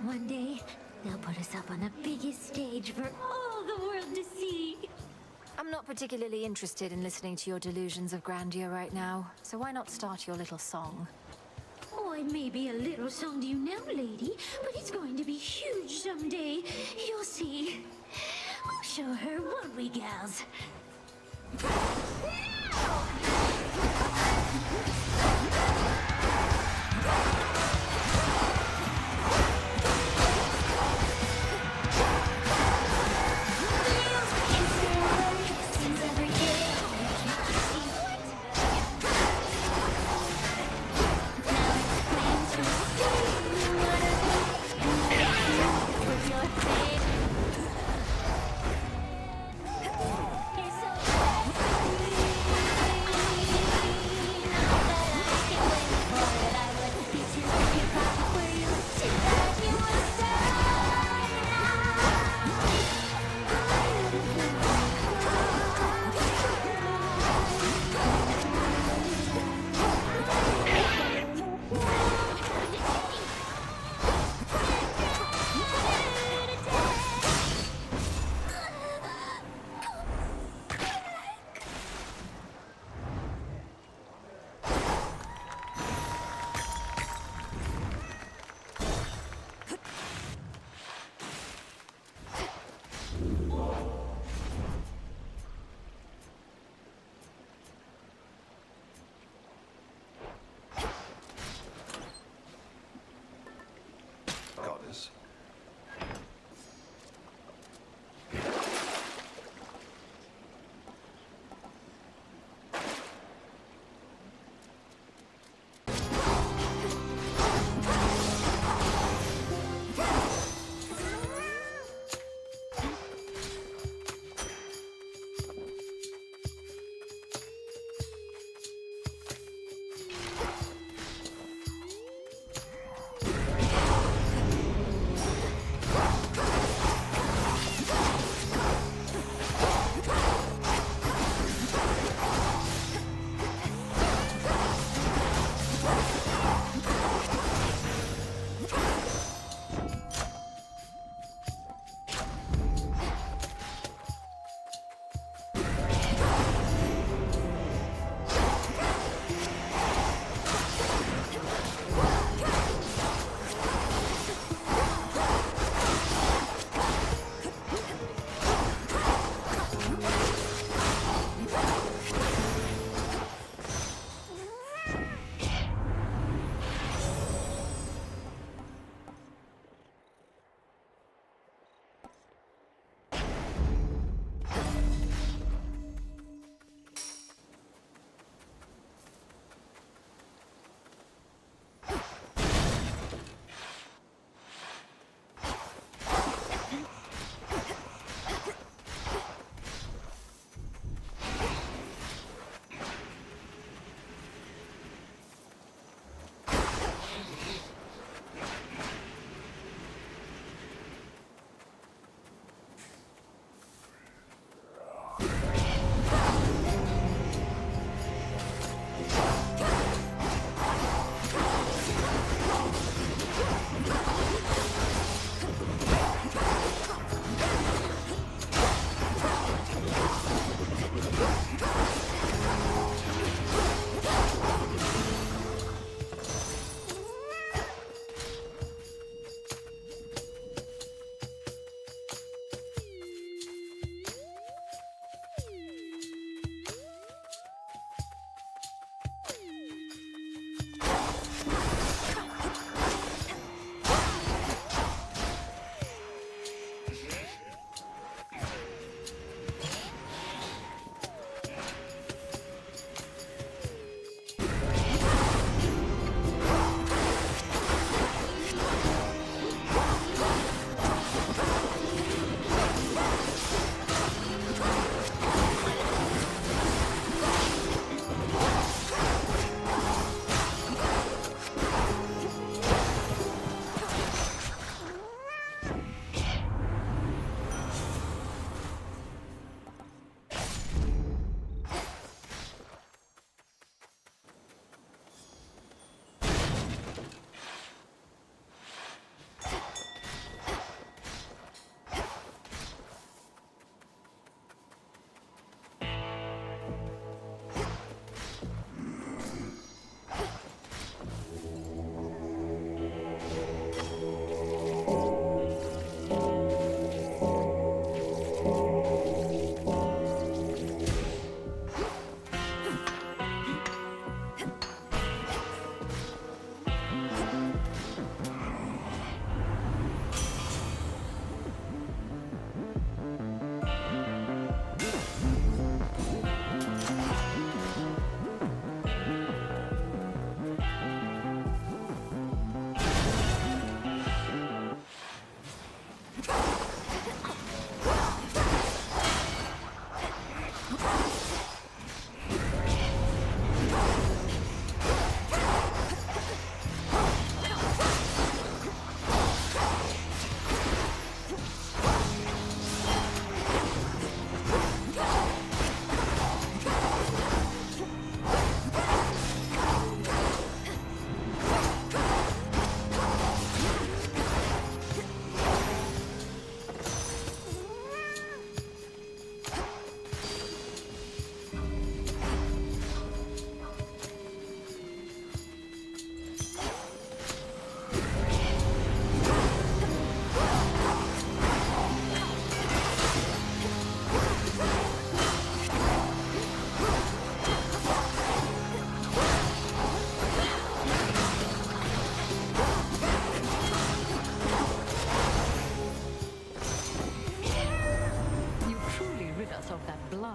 One day, they'll put us up on the biggest stage for all the world to see. I'm not particularly interested in listening to your delusions of grandeur right now, so why not start your little song? Oh, it may be a little song to you now, lady, but it's going to be huge someday. You'll see. We'll show her, won't we, gals?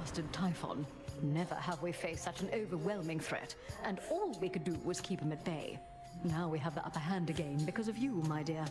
bastard Typhon. Never have we faced such an overwhelming threat, and all we could do was keep him at bay. Now we have the upper hand again because of you, my dear.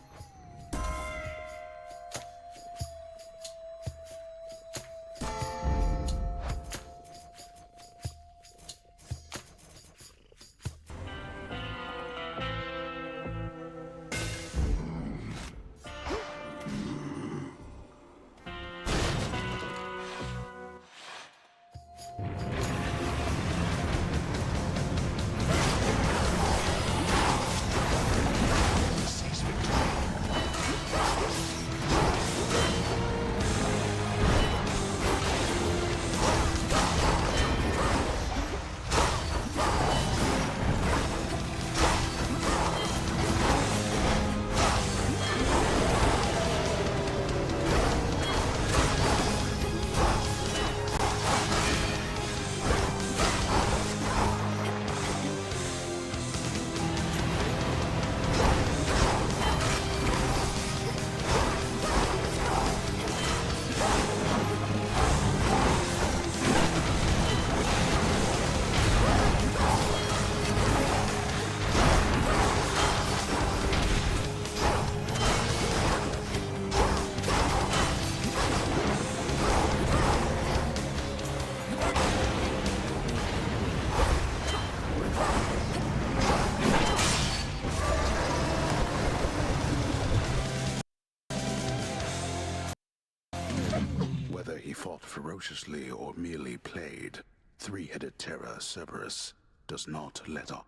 Whether he fought ferociously or merely played, three-headed terror Cerberus does not let up.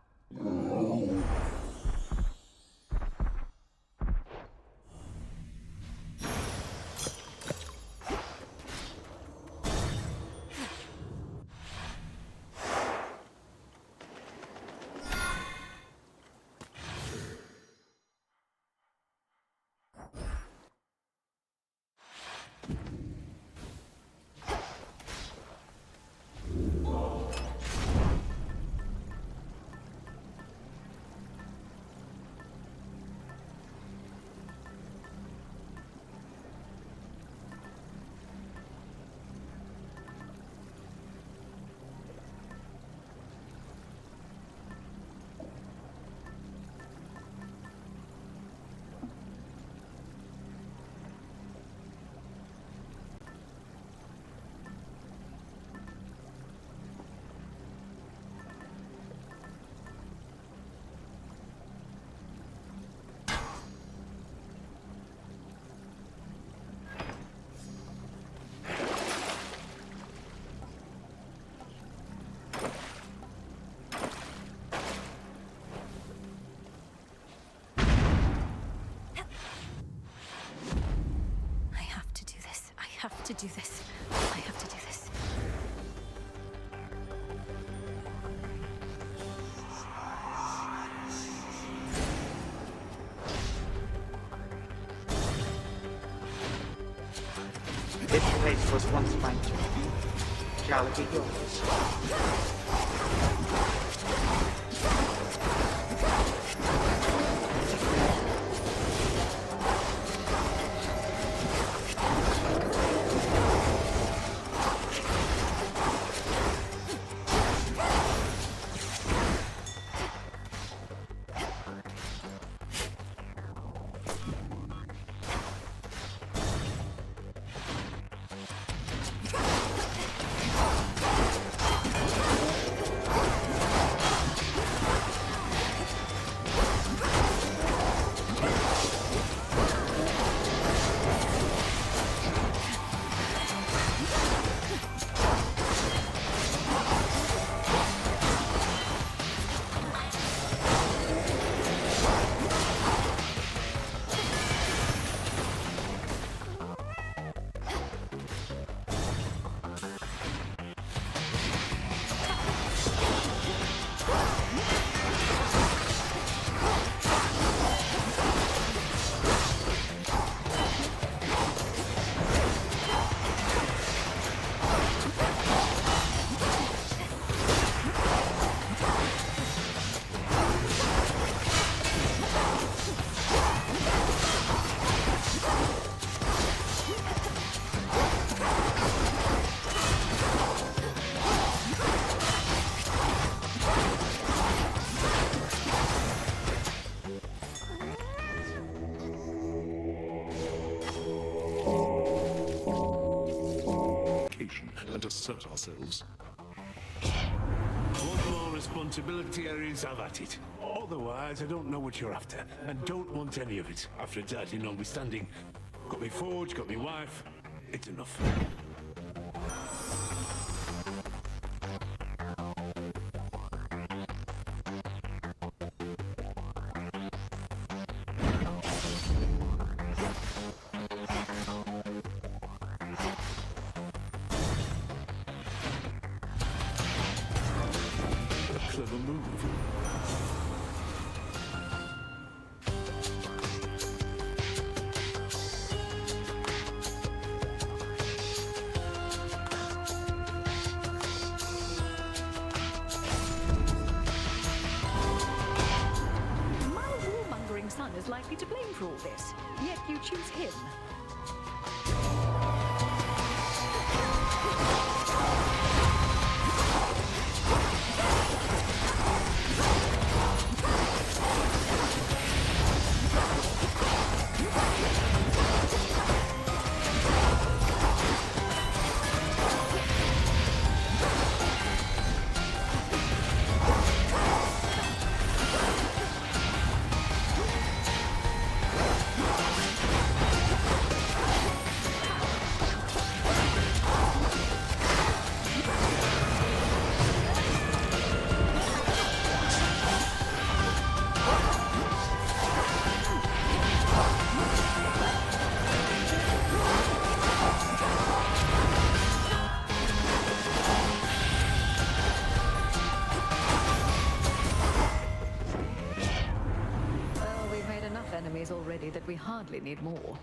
I have to do this. I have to do this. This place was once mine to be. Shall it be yours? and assert ourselves. One more responsibility areas, have at it. Otherwise, I don't know what you're after, and don't want any of it. After Daddy notwithstanding, got me forge, got me wife. It's enough. A clever move. My warmongering son is likely to blame for all this, yet you choose him. Well, we've made enough enemies already that we hardly need more.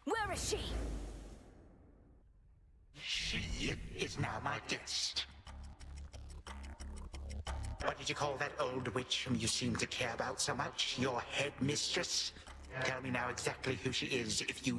Where is she? She is now my guest. What did you call that old witch whom you seem to care about so much? Your headmistress? Tell me now exactly who she is, if you...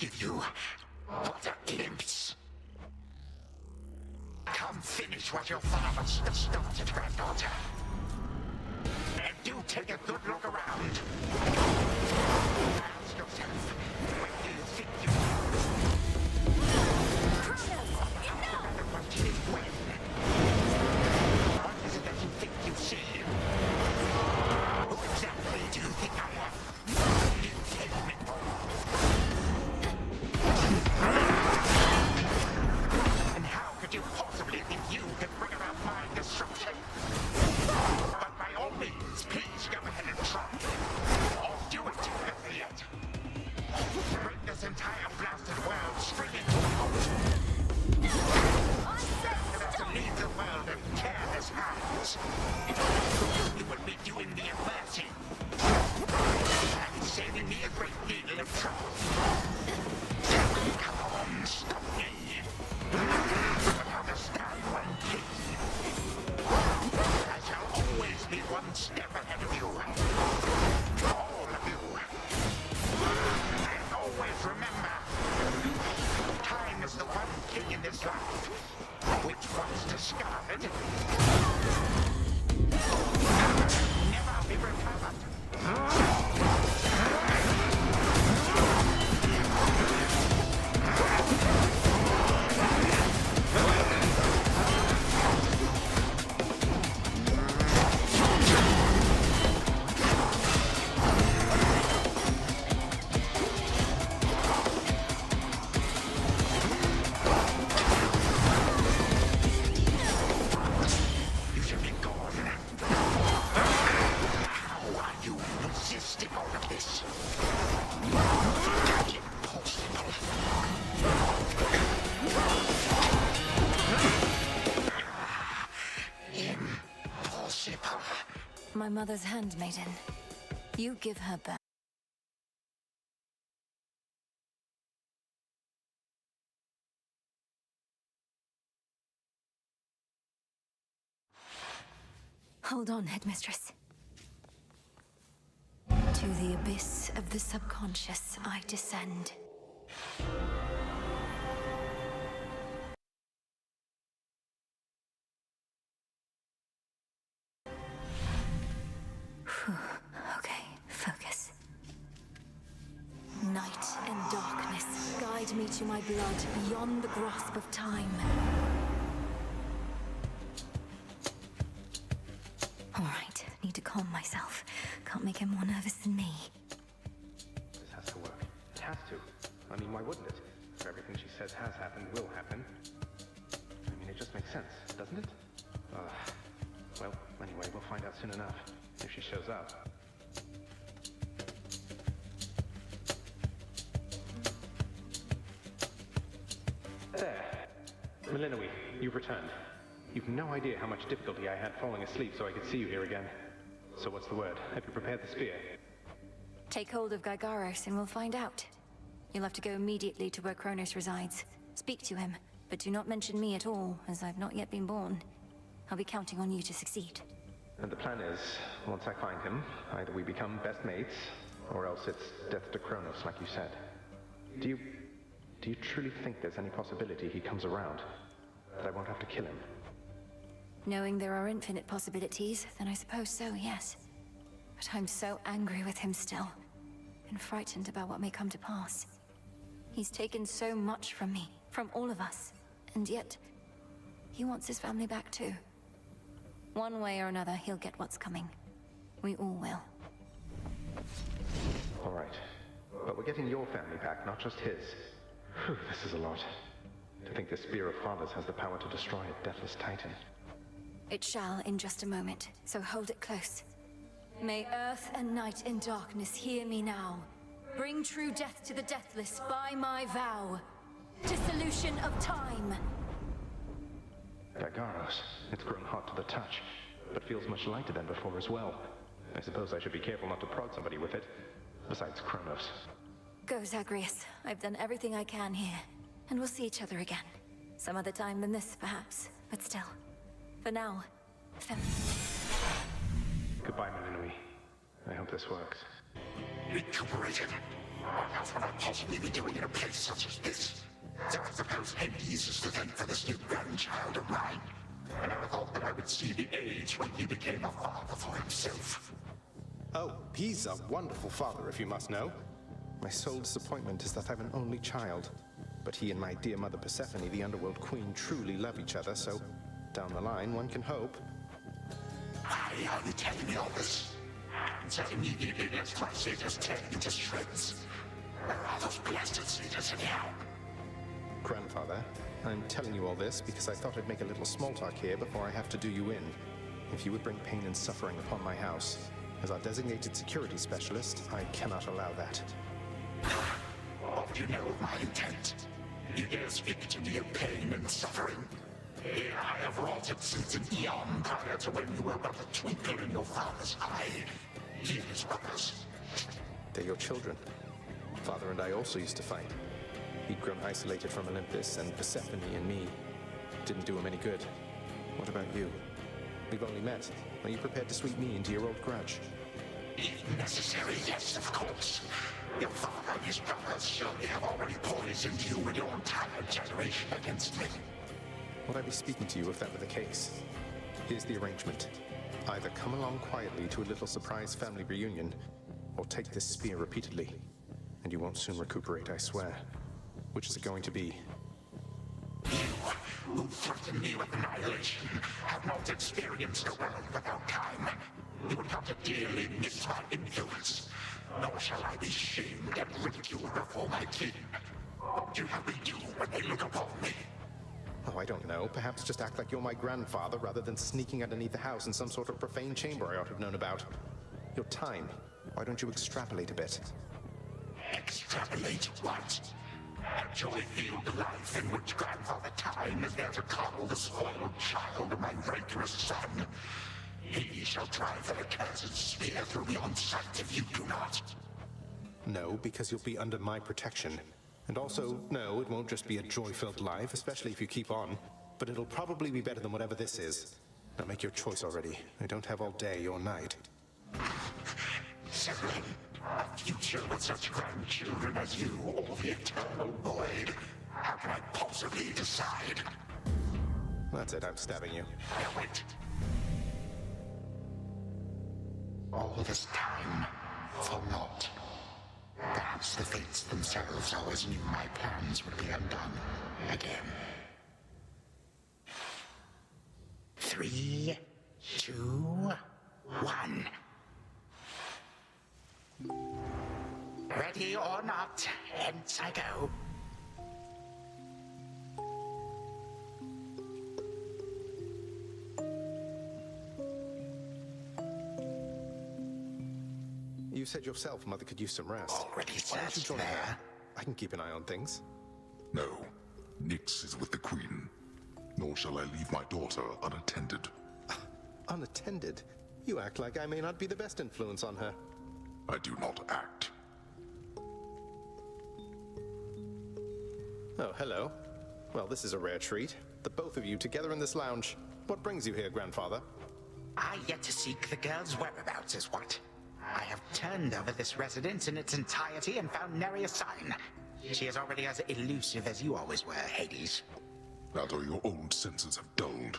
give you. What a glimpse. Come finish what your father started, granddaughter. And do take a good look around. Ask yourself, when do you think you what is it that you think you see? Who exactly do you think I am? You tell me. And how could you possibly think you can bring about my destruction? But by all means, please go ahead and try. Or do it, better yet. Bring this entire blasted world straight into a halt. To leave the world in careless hands. You will be doing me a mercy. And saving me a great deal of trouble. Come on, stop me. But understand one thing. I shall always be one step ahead of you. All of you. And always remember, time is the one thing in this life which once discovered never be recovered. My mother's handmaiden. You give her back. Hold on, Headmistress. To the abyss of the subconscious I descend. Okay, focus. Night and darkness, guide me to my blood beyond the grasp of time. All right, need to calm myself. Can't make him more nervous than me. This has to work. It has to. I mean, why wouldn't it? If everything she says has happened will happen. I mean, it just makes sense, doesn't it? Well, anyway, we'll find out soon enough. If she shows up. There. Melinoe, you've returned. You've no idea how much difficulty I had falling asleep so I could see you here again. So what's the word? Have you prepared the spear? Take hold of Gygaros and we'll find out. You'll have to go immediately to where Kronos resides. Speak to him, but do not mention me at all, as I've not yet been born. I'll be counting on you to succeed. And the plan is, once I find him, either we become best mates, or else it's death to Kronos, like you said. Do you truly think there's any possibility he comes around? That I won't have to kill him? Knowing there are infinite possibilities, then I suppose so, yes. But I'm so angry with him still, and frightened about what may come to pass. He's taken so much from me, from all of us, and yet, he wants his family back too. One way or another, he'll get what's coming. We all will. All right. But we're getting your family back, not just his. Whew, this is a lot. To think the Spear of Fathers has the power to destroy a deathless titan. It shall in just a moment, so hold it close. May earth and night and darkness hear me now. Bring true death to the deathless by my vow. Dissolution of time. Gygaros. It's grown hot to the touch, but feels much lighter than before as well. I suppose I should be careful not to prod somebody with it, besides Kronos. Go, Zagreus. I've done everything I can here, and we'll see each other again. Some other time than this, perhaps, but still. For now, Goodbye, Melinoe. I hope this works. Recuperated. What else would I possibly be doing in a place such as this? So I suppose Hades is to thank for this new grandchild of mine. I never thought that I would see the age when he became a father for himself. Oh, he's a wonderful father, if you must know. My sole disappointment is that I'm an only child. But he and my dear mother Persephone, the Underworld Queen, truly love each other, so down the line, one can hope. Why are you telling me all this? And so immediately lets my satyrs tear you to shreds. Where are those blasted satyrs anyhow? Grandfather, I'm telling you all this because I thought I'd make a little small talk here before I have to do you in. If you would bring pain and suffering upon my house, as our designated security specialist, I cannot allow that. What do you know of my intent? You dare speak to me of pain and suffering? Here I have wrought it since an eon prior to when you were but a twinkle in your father's eye. He and his brothers. They're your children. Father and I also used to fight. He'd grown isolated from Olympus, and Persephone and me didn't do him any good. What about you? We've only met. Are you prepared to sweep me into your old grudge? If necessary, yes, of course. Your father and his brothers surely have already poisoned you and your entire generation against me. Would I be speaking to you if that were the case? Here's the arrangement. Either come along quietly to a little surprise family reunion, or take this spear repeatedly, and you won't soon recuperate, I swear. Which is it going to be? You, who threaten me with annihilation, have not experienced a world without time. You would have to dearly miss my influence. Nor shall I be shamed and ridiculed before my kin. What do you have me do when they look upon me? Oh, I don't know. Perhaps just act like you're my grandfather rather than sneaking underneath the house in some sort of profane chamber I ought to have known about. Your time. Why don't you extrapolate a bit? Extrapolate what? A joy-filled life in which Grandfather Time is there to coddle the spoiled child of my rancorous son. He shall drive the accursed spear through me on sight if you do not. No, because you'll be under my protection. And also, no, it won't just be a joy-filled life, especially if you keep on. But it'll probably be better than whatever this is. Now make your choice already. I don't have all day or night. Severin, a future with such grandchildren as you, or the eternal void. How can I possibly decide? That's it, I'm stabbing you. Now wait. All this time, for naught. Perhaps the fates themselves always knew my plans would be undone again. 3, 2, 1. Ready or not, hence I go. You said yourself Mother could use some rest. Already Why don't you searched join there. her? I can keep an eye on things. No, Nyx is with the Queen. Nor shall I leave my daughter unattended. Unattended? You act like I may not be the best influence on her. I do not act. Oh, hello. Well, this is a rare treat. The both of you together in this lounge. What brings you here, Grandfather? I yet to seek the girl's whereabouts is what. I have turned over this residence in its entirety and found nary a sign. She is already as elusive as you always were, Hades. That or your old senses have dulled.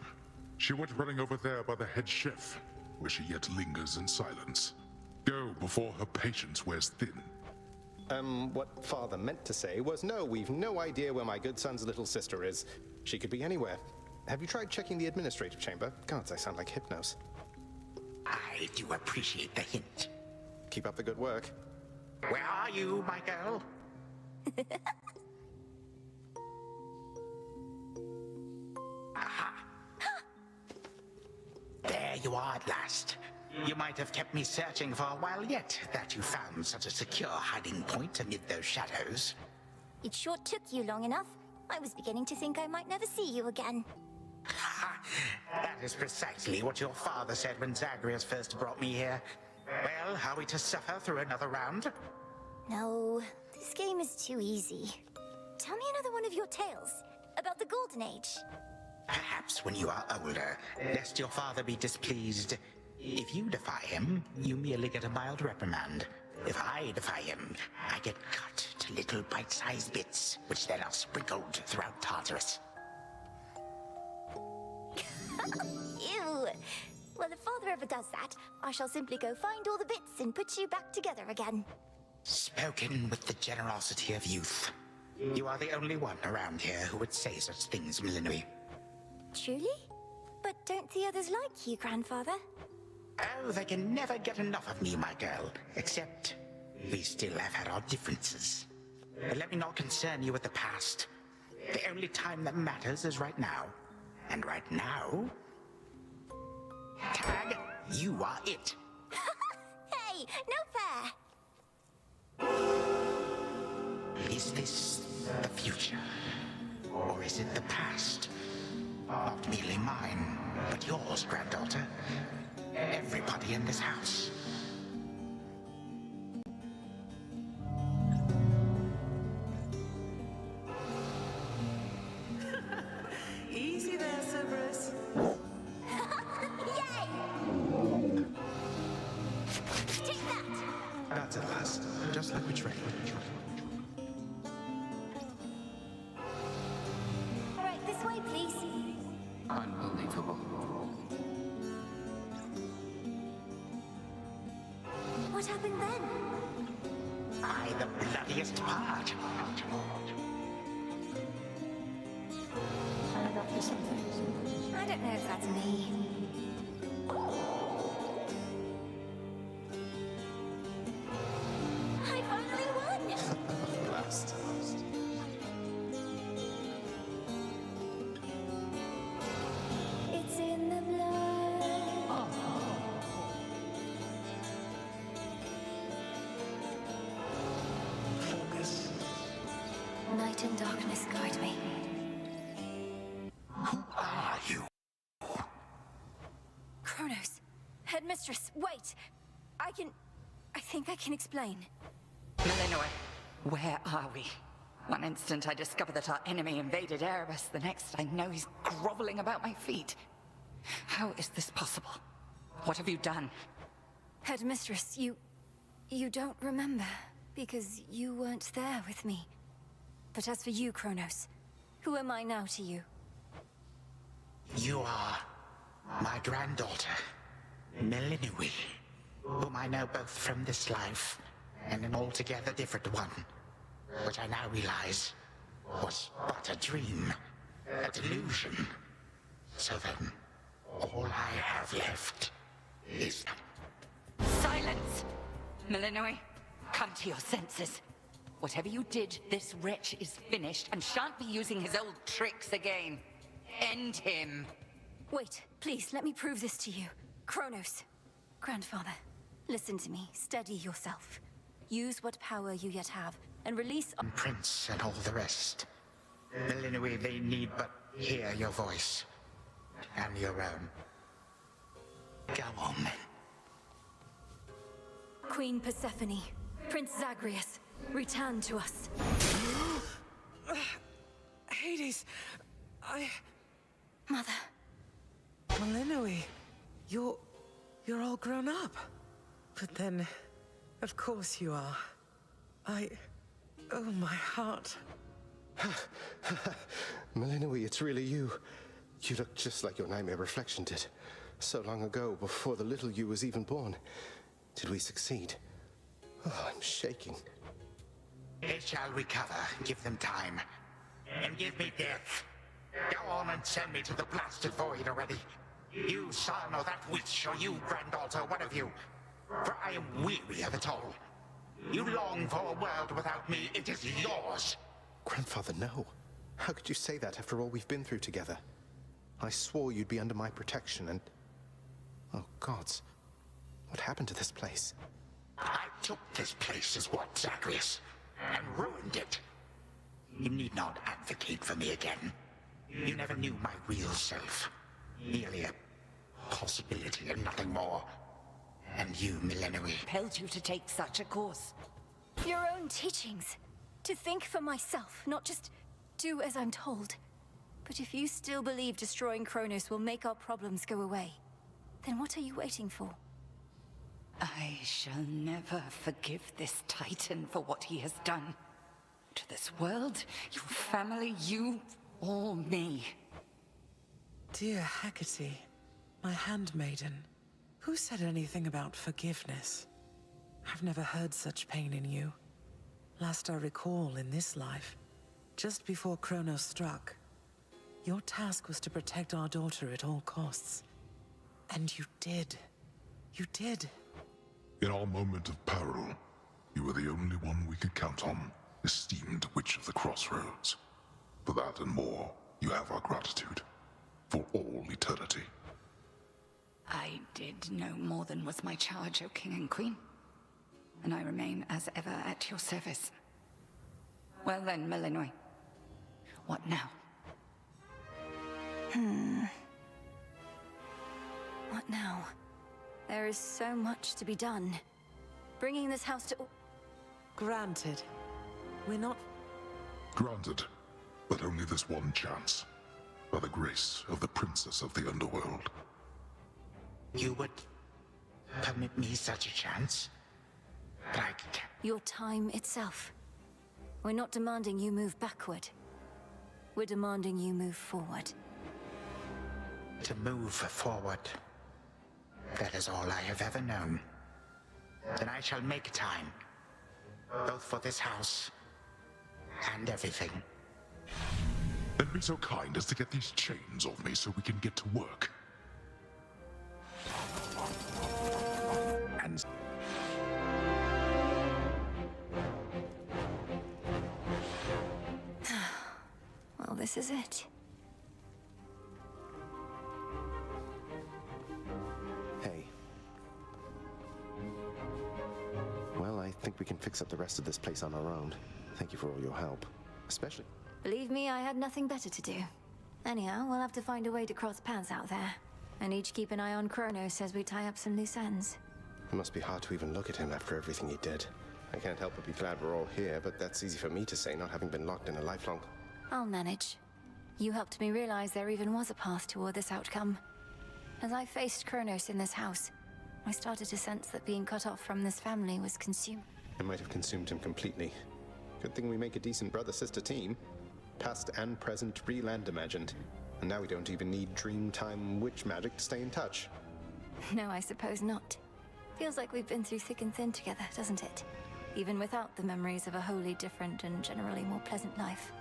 She went running over there by the head chef, where she yet lingers in silence. Go before her patience wears thin. What Father meant to say was no, we've no idea where my good son's little sister is. She could be anywhere. Have you tried checking the administrative chamber? Gods, I sound like Hypnos. I do appreciate the hint. Keep up the good work. Where are you, my girl? Aha! There you are at last. You might have kept me searching for a while yet, that you found such a secure hiding point amid those shadows. It sure took you long enough. I was beginning to think I might never see you again. That is precisely what your father said when Zagreus first brought me here. Well, are we to suffer through another round? No, this game is too easy. Tell me another one of your tales about the Golden Age. Perhaps when you are older, lest your father be displeased. If you defy him, you merely get a mild reprimand. If I defy him, I get cut to little bite-sized bits, which then are sprinkled throughout Tartarus. Ew! Well, if Father ever does that, I shall simply go find all the bits and put you back together again. Spoken with the generosity of youth. You are the only one around here who would say such things, Millenoi. Truly? But don't the others like you, Grandfather? Oh, they can never get enough of me, my girl. Except, we still have had our differences. But let me not concern you with the past. The only time that matters is right now. And right now... Tag, you are it. Hey, no fair! Is this the future? Or is it the past? Not merely mine, but yours, granddaughter. Everybody in this house. Easy there, Cerberus. Yay! Take that! That's at last. Just like we trained. All right, this way, please. Unbelievable. What happened then? The bloodiest part. I'm up to something. I don't know if that's me. I finally won! Blast. It's in the blood. Focus. Night and darkness guide me. Who are you? Kronos. Headmistress, wait! I think I can explain. Millenoi, where are we? One instant I discover that our enemy invaded Erebus, the next I know he's groveling about my feet. How is this possible? What have you done? Headmistress, you don't remember, because you weren't there with me. But as for you, Kronos, who am I now to you? You are my granddaughter, Millenoi, whom I know both from this life and an altogether different one, which I now realize was but a dream, a delusion. So then, all I have left is... Silence! Millenoi, come to your senses. Whatever you did, this wretch is finished and shan't be using his old tricks again. End him. Wait, please, let me prove this to you. Kronos. Grandfather, listen to me. Steady yourself. Use what power you yet have, and release... Prince and all the rest. Millenoi, they need but hear your voice. And your own. Go on, then. Queen Persephone, Prince Zagreus, return to us. Hades, Mother. Millenoi, you're all grown up. But then, of course you are. Oh, my heart. Millenoi, it's really you. You look just like your nightmare reflection did. So long ago, before the little you was even born. Did we succeed? Oh, I'm shaking. They shall recover. Give them time. And give me death. Go on and send me to the blasted void already. You son or that witch, or you granddaughter, one of you. For I am weary of it all. You long for a world without me. It is yours. Grandfather, no. How could you say that after all we've been through together? I swore you'd be under my protection and... Oh, gods. What happened to this place? I took this place as what, Zagreus? And ruined it. You need not advocate for me again. You never knew my real self. Merely a possibility and nothing more. And you, Millenoi, Compelled you to take such a course. Your own teachings. To think for myself, not just do as I'm told. But if you still believe destroying Kronos will make our problems go away, then what are you waiting for? I shall never forgive this Titan for what he has done. To this world, your family, you, or me. Dear Hecate, my handmaiden, who said anything about forgiveness? I've never heard such pain in you. Last I recall in this life, just before Kronos struck, your task was to protect our daughter at all costs. And you did. You did. In our moment of peril, you were the only one we could count on, esteemed Witch of the Crossroads. For that and more, you have our gratitude. For all eternity. I did no more than was my charge, O King and Queen. And I remain as ever at your service. Well then, Malinois. What now? What now? There is so much to be done. Bringing this house to... Granted. We're not... Granted, but only this one chance. By the grace of the Princess of the Underworld. You would permit me such a chance? But I can't. Your time itself. We're not demanding you move backward. We're demanding you move forward. To move forward. That is all I have ever known. Then I shall make time. Both for this house and everything. Then be so kind as to get these chains off me so we can get to work. And... Well, this is it. Hey. Well, I think we can fix up the rest of this place on our own. Thank you for all your help. Especially... Believe me, I had nothing better to do. Anyhow, we'll have to find a way to cross paths out there. And each keep an eye on Kronos as we tie up some loose ends. It must be hard to even look at him after everything he did. I can't help but be glad we're all here, but that's easy for me to say, not having been locked in a lifelong... I'll manage. You helped me realize there even was a path toward this outcome. As I faced Kronos in this house, I started to sense that being cut off from this family was consumed. It might have consumed him completely. Good thing we make a decent brother-sister team. Past and present, real and imagined. And now we don't even need Dreamtime witch magic to stay in touch. No, I suppose not. Feels like we've been through thick and thin together, doesn't it? Even without the memories of a wholly different and generally more pleasant life.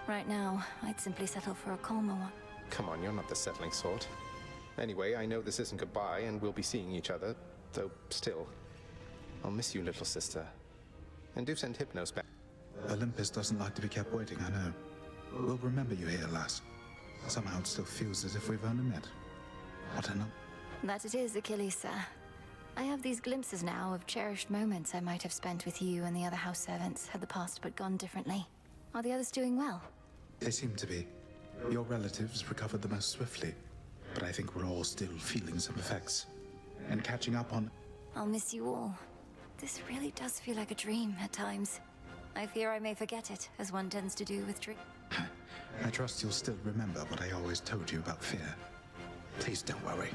Right now, I'd simply settle for a calmer one. Come on, you're not the settling sort. Anyway, I know this isn't goodbye, and we'll be seeing each other, though still. I'll miss you, little sister. And do send Hypnos back. Olympus doesn't like to be kept waiting, I know. We'll remember you here, lass. Somehow it still feels as if we've only met. What an... That it is, Achilles, sir. I have these glimpses now of cherished moments I might have spent with you and the other house servants had the past but gone differently. Are the others doing well? They seem to be. Your relatives recovered the most swiftly, but I think we're all still feeling some effects. And catching up on... I'll miss you all. This really does feel like a dream at times. I fear I may forget it, as one tends to do with dreams. I trust you'll still remember what I always told you about fear. Please don't worry.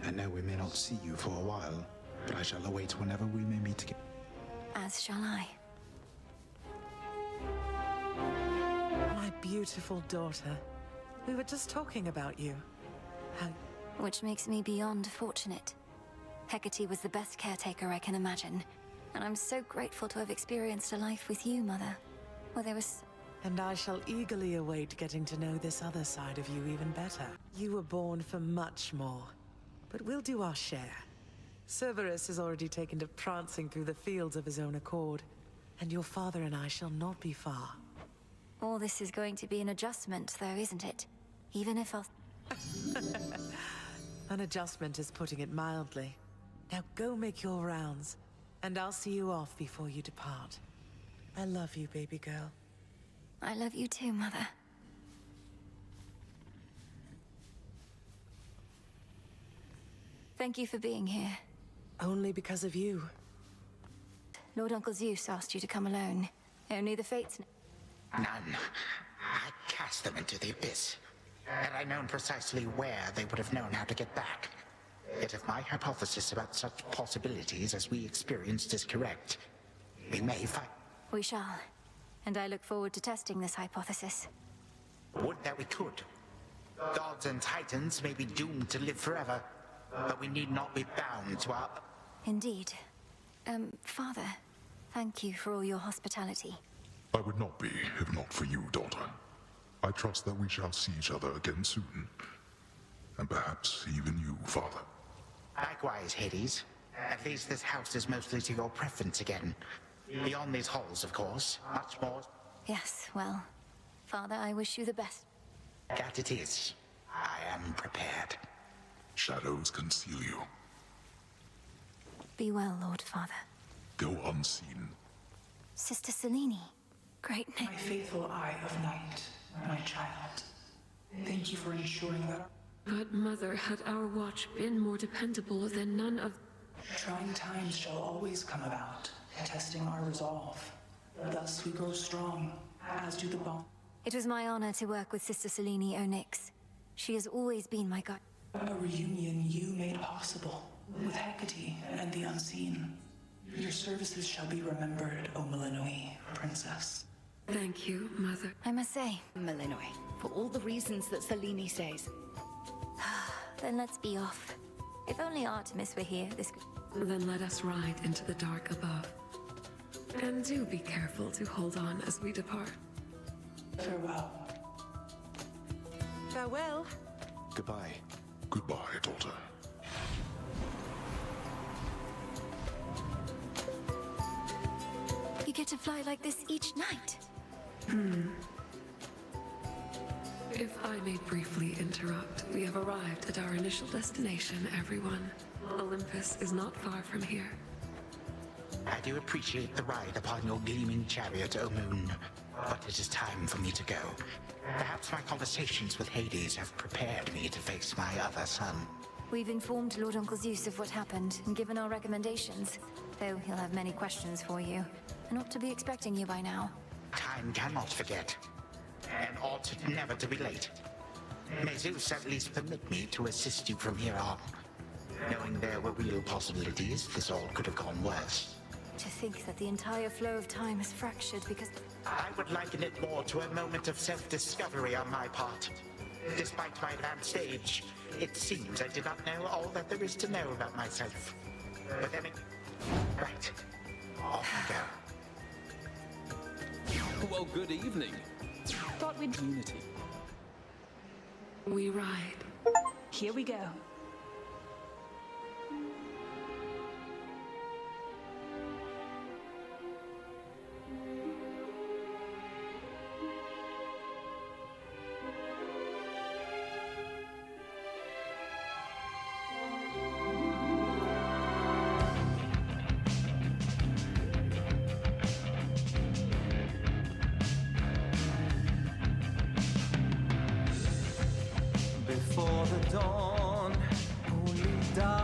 I know we may not see you for a while, but I shall await whenever we may meet again. As shall I. My beautiful daughter. We were just talking about you. How... Which makes me beyond fortunate. Hecate was the best caretaker I can imagine, and I'm so grateful to have experienced a life with you, Mother. Where there was... And I shall eagerly await getting to know this other side of you even better. You were born for much more, but we'll do our share. Cerberus has already taken to prancing through the fields of his own accord, and your father and I shall not be far. All this is going to be an adjustment, though, isn't it? Even if I'll... An adjustment is putting it mildly. Now go make your rounds, and I'll see you off before you depart. I love you, baby girl. I love you too, Mother. Thank you for being here. Only because of you. Lord Uncle Zeus asked you to come alone. Only the fates... None. I cast them into the abyss. Had I known precisely where, they would have known how to get back. Yet if my hypothesis about such possibilities as we experienced is correct, we may find... We shall. And I look forward to testing this hypothesis. Would that we could. Gods and titans may be doomed to live forever, but we need not be bound to our... Indeed. Father, thank you for all your hospitality. I would not be if not for you, daughter. I trust that we shall see each other again soon. And perhaps even you, father. Likewise, Hades. At least this house is mostly to your preference again. Beyond these halls, of course, much more... Yes, well, Father, I wish you the best. That it is. I am prepared. Shadows conceal you. Be well, Lord Father. Go unseen. Sister Selene. Great name. My faithful Eye of Night, my child. Thank you for ensuring that... But, Mother, had our watch been more dependable, then none of... Trying times shall always come about, testing our resolve. Thus we grow strong, as do the bond. It was my honor to work with Sister Selene Onyx. She has always been my guide. A reunion you made possible, with Hecate and the Unseen. Your services shall be remembered, O Melinoi, Princess. Thank you, Mother. I must say, Melinoi, for all the reasons that Selene says. Then let's be off. If only Artemis were here, this could... Then let us ride into the dark above. And do be careful to hold on as we depart. Farewell. Farewell. Goodbye. Goodbye, daughter. You get to fly like this each night. If I may briefly interrupt, we have arrived at our initial destination, everyone. Olympus is not far from here. I do appreciate the ride upon your gleaming chariot, O Moon. But it is time for me to go. Perhaps my conversations with Hades have prepared me to face my other son. We've informed Lord Uncle Zeus of what happened and given our recommendations, though he'll have many questions for you, and ought to be expecting you by now. Time cannot forget, and ought never to be late. May Zeus at least permit me to assist you from here on. Knowing there were real possibilities, this all could have gone worse. To think that the entire flow of time is fractured because... I would liken it more to a moment of self-discovery on my part. Despite my advanced age, it seems I did not know all that there is to know about myself. But then it... Right. Off we go. Well, good evening. Thought we'd... Unity. We ride. Here we go. Before the dawn, only dark.